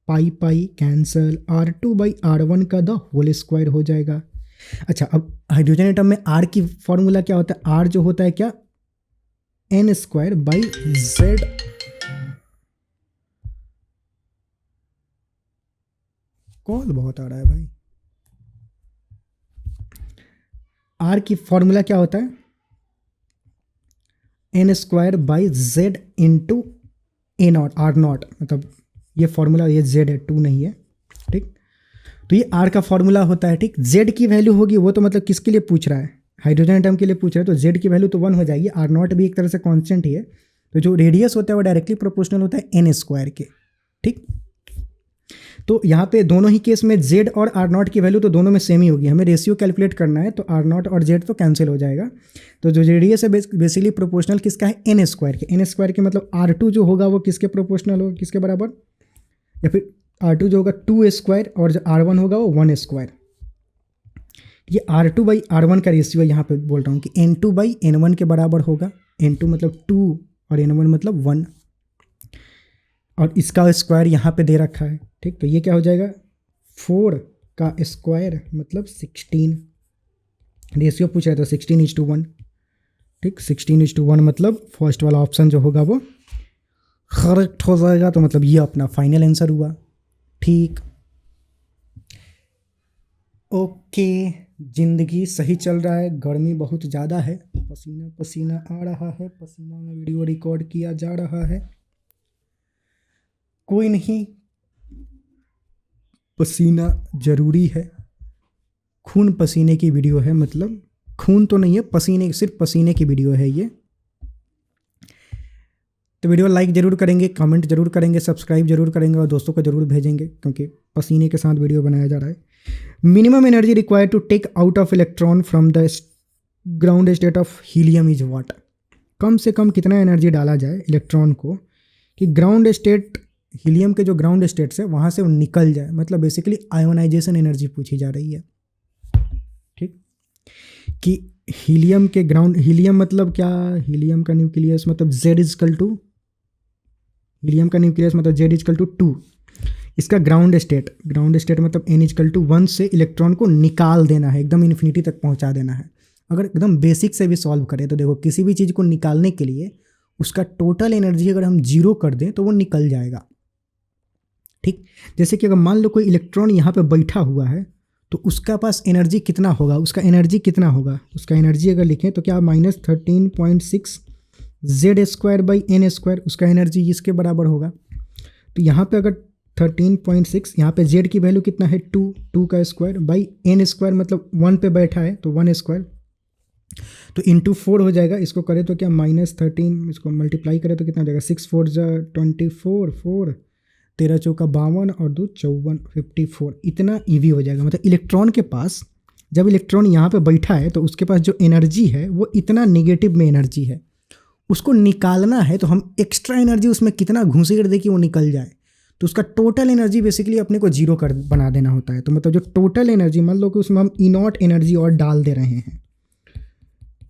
पाई कैंसल, R2/R1 का द होल स्क्वायर हो जाएगा। अच्छा, अब हाइड्रोजन एटम में R की फॉर्मूला क्या होता है, R जो होता है क्या, N²/Z। कॉल बहुत आ रहा है भाई। R की फॉर्मूला क्या होता है, N²/Z इंटू A0 R0, मतलब ये फॉर्मूला, ये Z है 2 नहीं है, ठीक। तो ये R का फॉर्मूला होता है, ठीक। Z की वैल्यू होगी वो तो मतलब किसके लिए पूछ रहा है, हाइड्रोजन एटम के लिए पूछ रहा है, तो Z की वैल्यू तो 1 हो जाएगी। R0 भी एक तरह से कांस्टेंट ही है, तो जो रेडियस होता है वो डायरेक्टली प्रोपोर्शनल होता है N² के, ठीक। तो यहाँ पे दोनों ही केस में Z और R0 की वैल्यू तो दोनों में सेम ही होगी। हमें रेशियो कैलकुलेट करना है तो R0 और Z तो कैंसिल हो जाएगा। तो जो रेडियस है बेसिकली प्रोपोर्शनल किसका है, N² के। N² के मतलब R2 जो होगा वो किसके प्रोपोर्शनल होगा, किसके बराबर, या फिर R2 जो होगा 2² और जो R1 होगा वो 1²। ये R2/R1 का रेशियो यहाँ पे बोल रहा हूँ कि N2/N1 के बराबर होगा। N2 मतलब 2 और N1 मतलब 1, और इसका स्क्वायर यहाँ पे दे रखा है, ठीक। तो ये क्या हो जाएगा, 4 का स्क्वायर मतलब 16। रेशियो पूछ रहा था 16:1, ठीक। 16:1 मतलब फर्स्ट वाला ऑप्शन जो होगा वो करेक्ट हो जाएगा। तो मतलब ये अपना फाइनल आंसर हुआ, ठीक। ओके, ज़िंदगी सही चल रहा है, गर्मी बहुत ज़्यादा है, पसीना पसीना आ रहा है, पसीना में वीडियो रिकॉर्ड किया जा रहा है। कोई नहीं, पसीना ज़रूरी है, खून पसीने की वीडियो है, मतलब खून तो नहीं है, पसीने, सिर्फ पसीने की वीडियो है ये। तो वीडियो लाइक ज़रूर करेंगे, कमेंट जरूर करेंगे, सब्सक्राइब जरूर करेंगे और दोस्तों को ज़रूर भेजेंगे, क्योंकि पसीने के साथ वीडियो बनाया जा रहा है। Minimum energy required to take out of electron from the ground state of helium is what. कम से कम कितना एनर्जी डाला जाए इलेक्ट्रॉन को कि ग्राउंड स्टेट, हीलियम के जो ग्राउंड स्टेट्स है वहाँ से वो निकल जाए, मतलब बेसिकली आयोनाइजेशन एनर्जी पूछी जा रही है। ठीक, कि हीलियम के ग्राउंड, हीलियम मतलब क्या, हीलियम का न्यूक्लियस मतलब Z इजकल टू, हीलियम का न्यूक्लियस मतलब Z इजकल टू 2। इसका ग्राउंड स्टेट मतलब N इजकल टू 1 से इलेक्ट्रॉन को निकाल देना है, एकदम इन्फिनिटी तक पहुंचा देना है। अगर एकदम बेसिक से भी सॉल्व करें तो देखो, किसी भी चीज़ को निकालने के लिए उसका टोटल एनर्जी अगर हम 0 कर दें तो वो निकल जाएगा। ठीक, जैसे कि अगर मान लो कोई इलेक्ट्रॉन यहाँ पे बैठा हुआ है तो उसका पास एनर्जी कितना होगा, उसका एनर्जी अगर लिखें तो क्या, -13.6 Z²/N², उसका एनर्जी इसके बराबर होगा। तो यहाँ पे अगर 13.6, यहाँ पे Z की वैल्यू कितना है 2 का स्क्वायर बाई N² मतलब 1 पे बैठा है तो 1², तो इंटू 4 हो जाएगा। इसको करें तो क्या -13, इसको मल्टीप्लाई करें तो कितना हो जाएगा, 6 4 24, 4 13 चौका 52 और 2 54, 54, इतना ईवी हो जाएगा। मतलब इलेक्ट्रॉन के पास, जब इलेक्ट्रॉन यहाँ पे बैठा है तो उसके पास जो एनर्जी है वो इतना नेगेटिव में एनर्जी है, उसको निकालना है तो हम एक्स्ट्रा एनर्जी उसमें कितना घुसेड़ दे कि वो निकल जाए, तो उसका टोटल एनर्जी बेसिकली अपने को 0 कर बना देना होता है। तो मतलब जो टोटल एनर्जी, मान लो कि उसमें हम E0 एनर्जी और डाल दे रहे हैं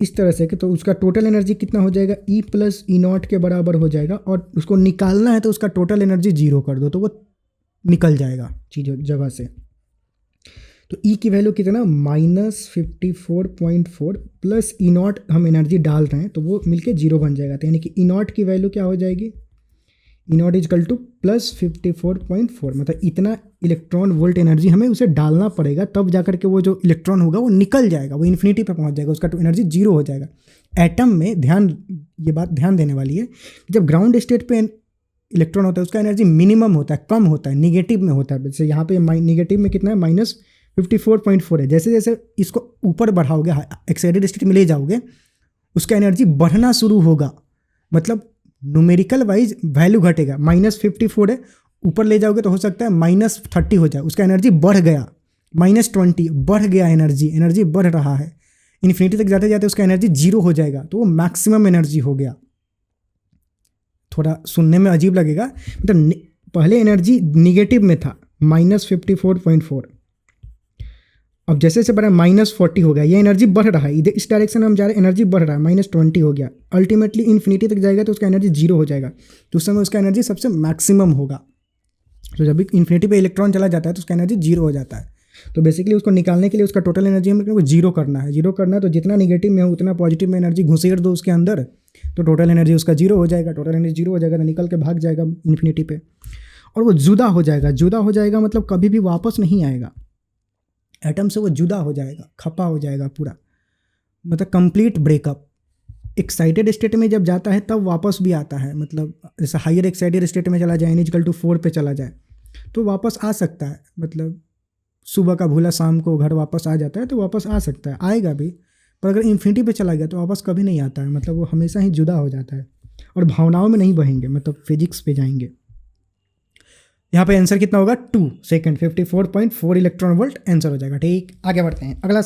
इस तरह से कि, तो उसका टोटल एनर्जी कितना हो जाएगा, E + E0 के बराबर हो जाएगा। और उसको निकालना है तो उसका टोटल एनर्जी 0 कर दो तो वो निकल जाएगा चीज़ जगह से। तो E की वैल्यू कितना, -54.4 प्लस E0 हम एनर्जी डाल रहे हैं तो वो मिलके 0 बन जाएगा। तो यानी कि E0 की वैल्यू क्या हो जाएगी, E0 इजकल टू +54.4, मतलब इतना इलेक्ट्रॉन वोल्ट एनर्जी हमें उसे डालना पड़ेगा, तब जाकर के वो जो इलेक्ट्रॉन होगा वो निकल जाएगा, वो इन्फिनिटी पे पहुंच जाएगा, उसका एनर्जी 0 हो जाएगा। एटम में ये बात ध्यान देने वाली है, जब ग्राउंड स्टेट पे इलेक्ट्रॉन होता है उसका एनर्जी मिनिमम होता है, कम होता है, निगेटिव में होता है। जैसे यहाँ पे निगेटिव में कितना है, -54.4 है। जैसे जैसे इसको ऊपर बढ़ाओगे, एक्साइटेड स्टेट में ले जाओगे, उसका एनर्जी बढ़ना शुरू होगा, मतलब न्यूमेरिकल वाइज वैल्यू घटेगा। -54 है, ऊपर ले जाओगे तो हो सकता है -30 हो जाए, उसका एनर्जी बढ़ गया, -20 बढ़ गया, एनर्जी बढ़ रहा है, इन्फिनिटी तक जाते जाते उसका एनर्जी 0 हो जाएगा, तो वो मैक्सिमम एनर्जी हो गया। थोड़ा सुनने में अजीब लगेगा, मतलब पहले एनर्जी निगेटिव में था -54.4, अब जैसे जैसे बढ़ा -40 हो गया, ये एनर्जी बढ़ रहा है, इधर इस डायरेक्शन में हम जा रहे हैं, एनर्जी बढ़ रहा है, -20 हो गया, अल्टीमेटली इन्फिनिटी तक जाएगा तो उसका एनर्जी 0 हो जाएगा, तो उस समय उसका एनर्जी सबसे मैक्सिमम होगा। तो जब भी इन्फिनिटी पे इलेक्ट्रॉन चला जाता है तो उसका एनर्जी 0 हो जाता है। तो बेसिकली उसको निकालने के लिए उसका टोटल एनर्जी हमको 0 करना है, 0 करना है तो जितना निगेटिव में हो उतना पॉजिटिव में एनर्जी घुसेड़ दो उसके अंदर, तो टोटल एनर्जी उसका 0 हो जाएगा। टोटल एनर्जी 0 हो जाएगा तो निकल के भाग जाएगा इन्फिनिटी पे, और वो जुदा हो जाएगा, मतलब कभी भी वापस नहीं आएगा, एटम से वो जुदा हो जाएगा, खपा हो जाएगा पूरा, मतलब कंप्लीट ब्रेकअप। एक्साइटेड स्टेट में जब जाता है तब वापस भी आता है, मतलब जैसे हायर एक्साइटेड स्टेट में चला जाए, N = 4 पे चला जाए तो वापस आ सकता है, मतलब सुबह का भूला शाम को घर वापस आ जाता है तो वापस आ सकता है, आएगा भी। पर अगर इन्फिनिटी पे चला गया तो वापस कभी नहीं आता है, मतलब वो हमेशा ही जुदा हो जाता है और भावनाओं में नहीं बहेंगे, मतलब फिजिक्स पे जाएंगे। यहाँ पे आंसर कितना होगा, 2 सेकेंड, 54.4 इलेक्ट्रॉन वोल्ट आंसर हो जाएगा। ठीक, आगे बढ़ते हैं। अगला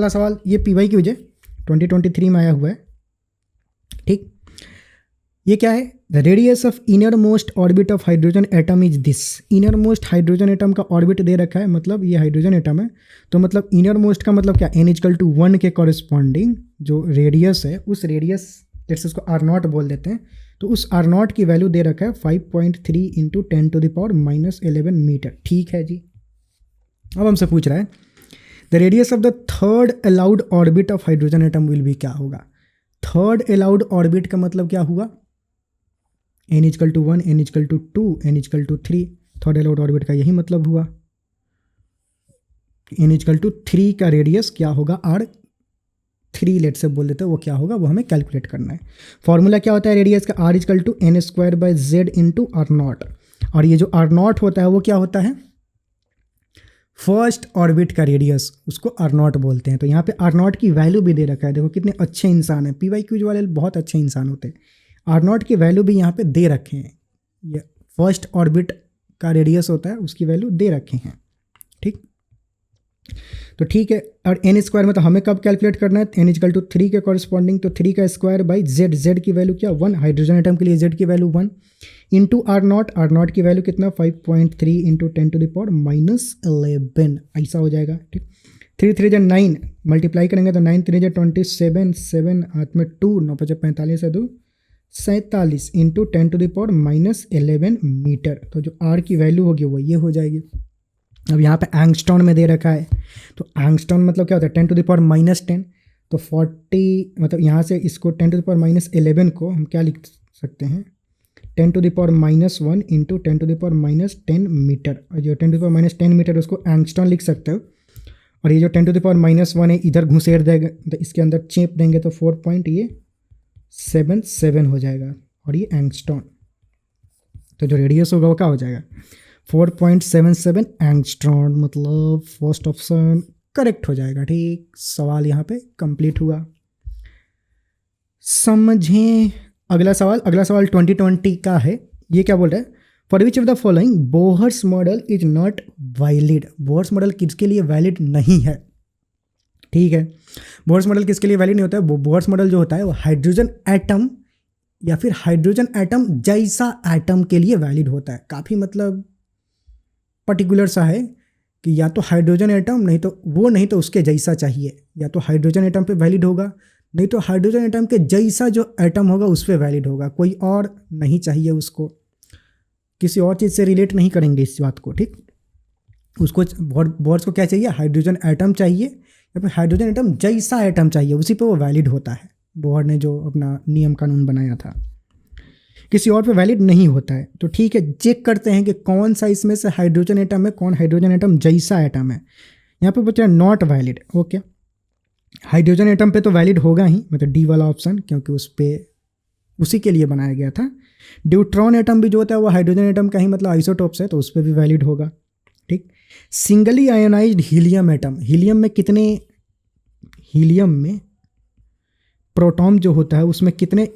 सवाल ये PY की वजह 2023 में आया हुआ है। ठीक, ये क्या है, the radius of inner most orbit of hydrogen atom is this. Inner most hydrogen atom का ऑर्बिट दे रखा है, मतलब ये हाइड्रोजन एटम है, तो मतलब इनर मोस्ट का मतलब क्या, N = 1 के कॉरेस्पॉन्डिंग जो रेडियस है, उस रेडियस जैसे उसको R0 बोल देते हैं, तो उस R0 की वैल्यू दे रखा है 5.3 × 10⁻11 मीटर। ठीक है जी, अब हमसे पूछ रहा है the radius of the third allowed orbit of hydrogen atom will be, क्या होगा। थर्ड अलाउड ऑर्बिट का मतलब क्या हुआ, N = 1, N = 2, N = 3, third allowed orbit का यही मतलब हुआ। N = 3 का रेडियस क्या होगा, R3 लेट से बोल देते हैं, वो क्या होगा वो हमें कैलकुलेट करना है। फॉर्मूला क्या होता है रेडियस का, R = N²/Z × R0, और ये जो R0 होता है वो क्या होता है, फर्स्ट ऑर्बिट का रेडियस, उसको आर नॉट बोलते हैं। तो यहाँ पे आर नॉट की वैल्यू भी दे रखा है, देखो कितने अच्छे इंसान हैं, पी वाई क्यूज वाले बहुत अच्छे इंसान होते हैं। आर नॉट की वैल्यू भी यहाँ पे दे रखे हैं, ये फर्स्ट ऑर्बिट का रेडियस होता है उसकी वैल्यू दे रखे हैं, ठीक। तो ठीक है, और एन स्क्वायर में तो हमें कब कैलकुलेट करना है, एन इजकल टू 3 के कॉरस्पॉन्डिंग, तो 3 का स्क्वायर बाई जेड, जेड की वैल्यू क्या 1, हाइड्रोजन एटम के लिए जेड की वैल्यू 1 इंटू आर नॉट की वैल्यू कितना 5.3 इंटू 10⁻⁻11 ऐसा हो जाएगा, ठीक। 3 3 जा 9 मल्टीप्लाई करेंगे तो 9 3 जा 27, 7 हाथ में 2, 9 5 45 है 2 47 इंटू 10⁻11 मीटर। तो जो आर की वैल्यू होगी वो ये हो जाएगी। अब यहाँ पे एंगस्ट्रॉन में दे रखा है, तो एंगस्ट्रॉन मतलब क्या होता है 10⁻⁻10, तो 40 मतलब यहाँ से इसको 10⁻11 को हम क्या लिख सकते हैं 10⁻1 इंटू 10⁻10 मीटर, और जो 10⁻10 मीटर उसको एंगस्ट्रॉन लिख सकते हो, और ये जो 10⁻1 है इधर घुसेड़ देगा तो इसके अंदर चेप देंगे तो 4.77 हो जाएगा, और ये एंगस्ट्रॉन। तो जो रेडियस होगा वो क्या हो जाएगा 4.77 एंगस्ट्रॉन, मतलब फर्स्ट ऑप्शन करेक्ट हो जाएगा, ठीक। सवाल यहाँ पे कंप्लीट हुआ। समझें अगला सवाल 2020 का है। ये क्या बोल रहा है, for which of the following Bohr's model is not valid. Bohr's model किसके लिए वैलिड नहीं है, ठीक है। बोहर्स मॉडल किसके लिए वैलिड नहीं होता है, बोहर्स मॉडल जो होता है वो हाइड्रोजन एटम या फिर हाइड्रोजन एटम जैसा एटम के लिए वैलिड होता है। काफ़ी मतलब पर्टिकुलर सा है कि या तो हाइड्रोजन एटम नहीं तो वो, नहीं तो उसके जैसा चाहिए, या तो हाइड्रोजन एटम पे वैलिड होगा, नहीं तो हाइड्रोजन एटम के जैसा जो एटम होगा उस पर वैलिड होगा, कोई और नहीं चाहिए उसको, किसी और चीज़ से रिलेट नहीं करेंगे इस बात को, ठीक। उसको बोर्ड्स को क्या चाहिए, हाइड्रोजन एटम चाहिए या फिर हाइड्रोजन एटम जैसा एटम चाहिए, उसी पे वो वैलिड होता है। बोर्ड ने जो अपना नियम कानून बनाया था, किसी और पे वैलिड नहीं होता है। तो ठीक है, चेक करते हैं कि कौन सा इसमें से हाइड्रोजन एटम है, कौन हाइड्रोजन एटम जैसा एटम है। यहाँ पे पूछ रहा है not valid, okay. Hydrogen atom पे तो वैलिड होगा ही, मतलब डी वाला ऑप्शन, क्योंकि उस पर उसी के लिए बनाया गया था। ड्यूट्रॉन एटम भी जो होता है वो हाइड्रोजन एटम का ही मतलब आइसोटोप्स है, तो उस पर भी वैलिड होगा, ठीक। Singly ionised helium atom, helium में प्रोटॉन जो होता है उसमें कितने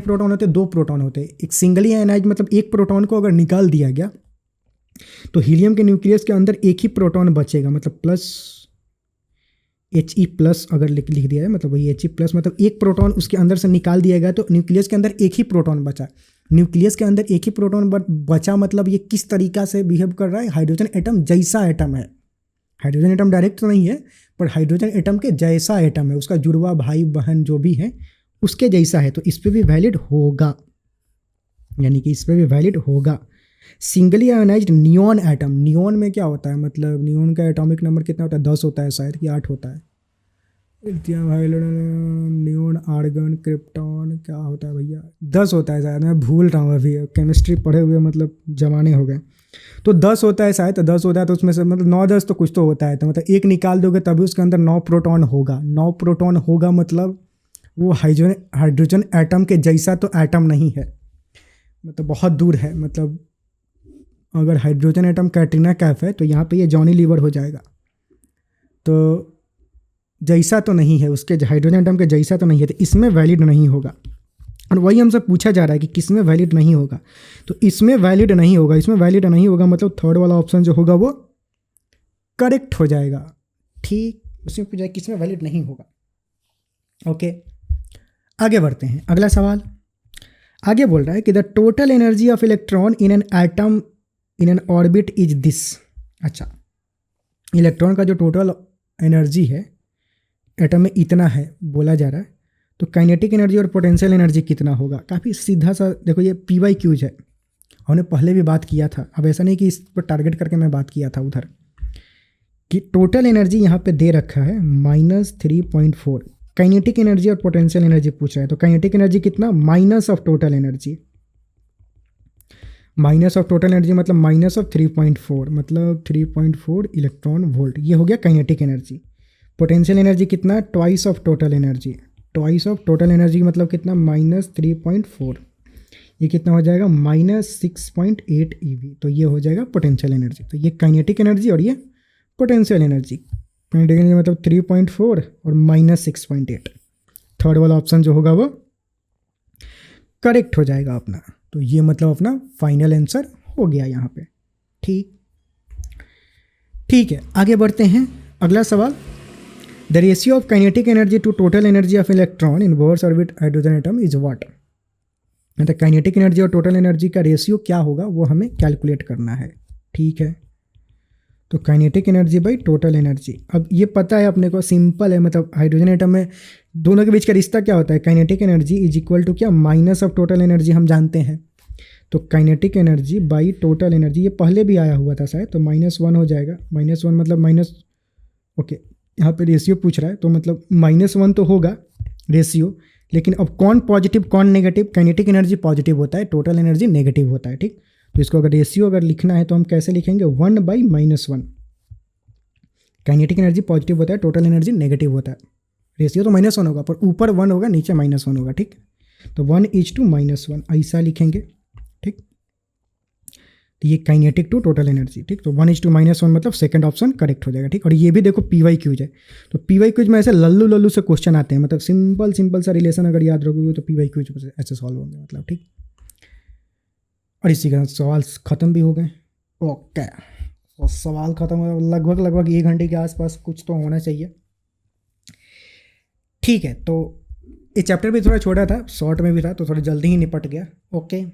प्रोटॉन होते हैं, 2 प्रोटॉन होते हैं। एक सिंगली आयोनाइज मतलब एक प्रोटॉन को अगर निकाल दिया गया तो हीलियम के न्यूक्लियस के अंदर एक ही प्रोटॉन बचेगा, मतलब प्लस He+ अगर लिख दिया जाए, मतलब वही He+, मतलब एक प्रोटॉन उसके अंदर से निकाल दिया गया तो न्यूक्लियस के अंदर एक ही प्रोटॉन बचा। न्यूक्लियस के अंदर एक ही प्रोटॉन बचा मतलब ये किस तरीका से बिहेव कर रहा है, हाइड्रोजन एटम जैसा एटम है। हाइड्रोजन एटम डायरेक्ट तो नहीं है, पर हाइड्रोजन एटम के जैसा एटम है, उसका जुड़वा भाई बहन जो भी है उसके जैसा है, तो इस पर भी वैलिड होगा, यानी कि इस पर भी वैलिड होगा। Singly ionised neon atom, neon में क्या होता है, मतलब नियॉन का एटॉमिक नंबर कितना होता है, 10 होता है शायद, कि 8 होता है। नियॉन, आर्गन, क्रिप्टॉन क्या होता है भैया, 10 होता है शायद, मैं भूल रहा हूँ अभी, केमिस्ट्री पढ़े हुए मतलब जमाने हो गए। तो 10 होता है शायद, तो 10 होता है तो उसमें से मतलब 9-10 तो कुछ तो होता है, तो मतलब एक निकाल दोगे तभी उसके अंदर 9 प्रोटॉन होगा। 9 प्रोटॉन होगा मतलब वो हाइड्रोजन एटम के जैसा तो एटम नहीं है, मतलब बहुत दूर है। मतलब अगर हाइड्रोजन एटम कैटरीना कैफ है तो यहाँ पे ये जॉनी लीवर हो जाएगा, तो जैसा तो नहीं है उसके, हाइड्रोजन एटम के जैसा तो नहीं है, तो इसमें वैलिड नहीं होगा। और वही हमसे पूछा जा रहा है कि किस में वैलिड नहीं होगा, तो इसमें वैलिड नहीं होगा। इसमें वैलिड नहीं होगा मतलब थर्ड वाला ऑप्शन जो होगा वो करेक्ट हो जाएगा, ठीक। उसमें पूछा है किस में वैलिड नहीं होगा, ओके। आगे बढ़ते हैं, अगला सवाल आगे बोल रहा है कि the total energy of electron in an atom in an orbit is this. अच्छा, इलेक्ट्रॉन का जो टोटल एनर्जी है एटम में इतना है बोला जा रहा है, तो काइनेटिक एनर्जी और पोटेंशियल एनर्जी कितना होगा। काफ़ी सीधा सा देखो, ये PYQs है, हमने पहले भी बात किया था। अब ऐसा नहीं कि इस पर टारगेट करके मैं बात किया था उधर, कि टोटल एनर्जी यहाँ पे दे रखा है -3.4, काइनेटिक एनर्जी और पोटेंशियल एनर्जी पूछ रहा है। तो काइनेटिक एनर्जी कितना, minus of total energy, minus of total energy मतलब माइनस ऑफ 3.4, मतलब 3.4 इलेक्ट्रॉन वोल्ट, ये हो गया काइनेटिक एनर्जी। पोटेंशियल एनर्जी कितना, twice of total energy, twice of total energy मतलब कितना, -3.4, ये कितना हो जाएगा -6.8 EV। तो ये हो जाएगा पोटेंशियल एनर्जी। तो ये काइनेटिक एनर्जी और ये पोटेंशियल एनर्जी। काइनेटिक एनर्जी मतलब 3.4 और -6.8। थर्ड वाला ऑप्शन जो होगा वो करेक्ट हो जाएगा अपना। तो ये मतलब अपना फाइनल आंसर हो गया यहाँ पे। ठीक है, आगे बढ़ते हैं। अगला सवाल, the ratio of kinetic energy to total energy of electron in Bohr's orbit hydrogen atom is what. मतलब काइनेटिक एनर्जी और टोटल एनर्जी का रेशियो क्या होगा वो हमें कैलकुलेट करना है। ठीक है, तो kinetic energy by total energy. अब ये पता है अपने को, सिंपल है। मतलब हाइड्रोजन एटम में दोनों के बीच का रिश्ता क्या होता है, kinetic energy is equal to क्या, माइनस ऑफ टोटल एनर्जी, हम जानते हैं। तो kinetic energy by total energy, ये पहले भी आया हुआ था शायद, तो -1 हो जाएगा। -1 मतलब माइनस, ओके यहाँ पे रेशियो पूछ रहा है तो मतलब -1 तो होगा रेशियो। लेकिन अब कौन पॉजिटिव कौन नेगेटिव, काइनेटिक एनर्जी पॉजिटिव होता है, टोटल एनर्जी नेगेटिव होता है। ठीक, तो इसको अगर रेशियो अगर लिखना है तो हम कैसे लिखेंगे, 1/-1। काइनेटिक एनर्जी पॉजिटिव होता है, टोटल एनर्जी नेगेटिव होता है। रेशियो तो -1 होगा, पर ऊपर 1 होगा, नीचे -1 होगा। ठीक, तो 1:-1 ऐसा लिखेंगे। ठीक, तो ये काइनेटिक टू टोटल एनर्जी। ठीक, तो 1:-1 मतलब सेकंड ऑप्शन करेक्ट हो जाएगा। ठीक, और ये भी देखो PYQ है, तो PYQ में ऐसे लल्लू से क्वेश्चन आते हैं। मतलब सिंपल सा रिलेशन अगर याद रखोगे तो PYQ ऐसे सॉल्व होंगे मतलब। ठीक, और इसी के साथ सवाल ख़त्म भी हो गए। ओके, और सवाल ख़त्म हो, लगभग 1 घंटे के आसपास कुछ तो होना चाहिए। ठीक है, तो ये चैप्टर भी थोड़ा छोटा था, शॉर्ट में भी था, तो थोड़ा जल्दी ही निपट गया। ओके,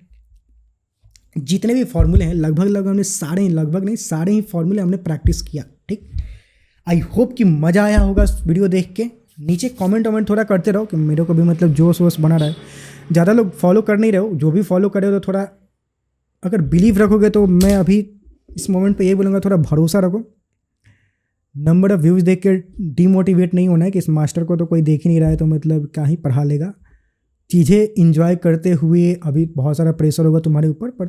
जितने भी फॉर्मूले हैं लगभग हमने सारे ही फॉर्मूले हमने प्रैक्टिस किया। ठीक, आई होप कि मज़ा आया होगा वीडियो देख के। नीचे कमेंट थोड़ा करते रहो कि मेरे को भी मतलब जोश वोश बना रहा है। ज़्यादा लोग फॉलो कर नहीं रहे हो, जो भी फॉलो करे हो तो थोड़ा अगर बिलीव रखोगे तो मैं अभी इस मोमेंट पे यही बोलूँगा, थोड़ा भरोसा रखो। नंबर ऑफ़ व्यूज़ देख के डीमोटिवेट नहीं होना है कि इस मास्टर को तो कोई देख ही नहीं रहा है तो मतलब क्या ही पढ़ा लेगा। चीज़ें इंजॉय करते हुए, अभी बहुत सारा प्रेशर होगा तुम्हारे ऊपर, पर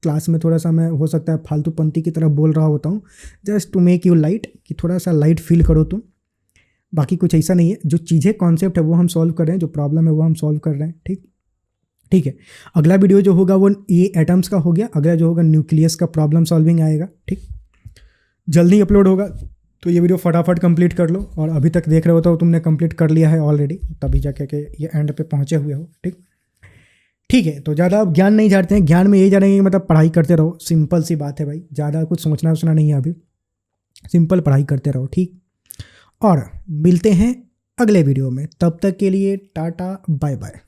क्लास में थोड़ा सा मैं हो सकता है फालतू पंती की तरह बोल रहा होता हूँ, just to make you light, कि थोड़ा सा लाइट फील करो तुम। बाकी कुछ ऐसा नहीं है। जो चीज़ें कॉन्सेप्ट है वो हम सॉल्व कर रहे हैं, जो प्रॉब्लम है वो हम सॉल्व कर रहे हैं। ठीक है, अगला वीडियो जो होगा वो ये एटम्स का हो गया, अगला जो होगा न्यूक्लियस का प्रॉब्लम सॉल्विंग आएगा। ठीक, जल्दी अपलोड होगा, तो ये वीडियो फटाफट कंप्लीट कर लो। और अभी तक देख रहे हो तो तुमने कंप्लीट कर लिया है ऑलरेडी, तभी जाके के ये एंड पे पहुँचे हुए हो। ठीक है, तो ज़्यादा अब ज्ञान नहीं झाड़ते हैं, ज्ञान में यही जानेंगे मतलब पढ़ाई करते रहो। सिंपल सी बात है भाई, ज़्यादा कुछ सोचना नहीं है अभी, सिंपल पढ़ाई करते रहो। ठीक, और मिलते हैं अगले वीडियो में, तब तक के लिए टाटा बाय बाय।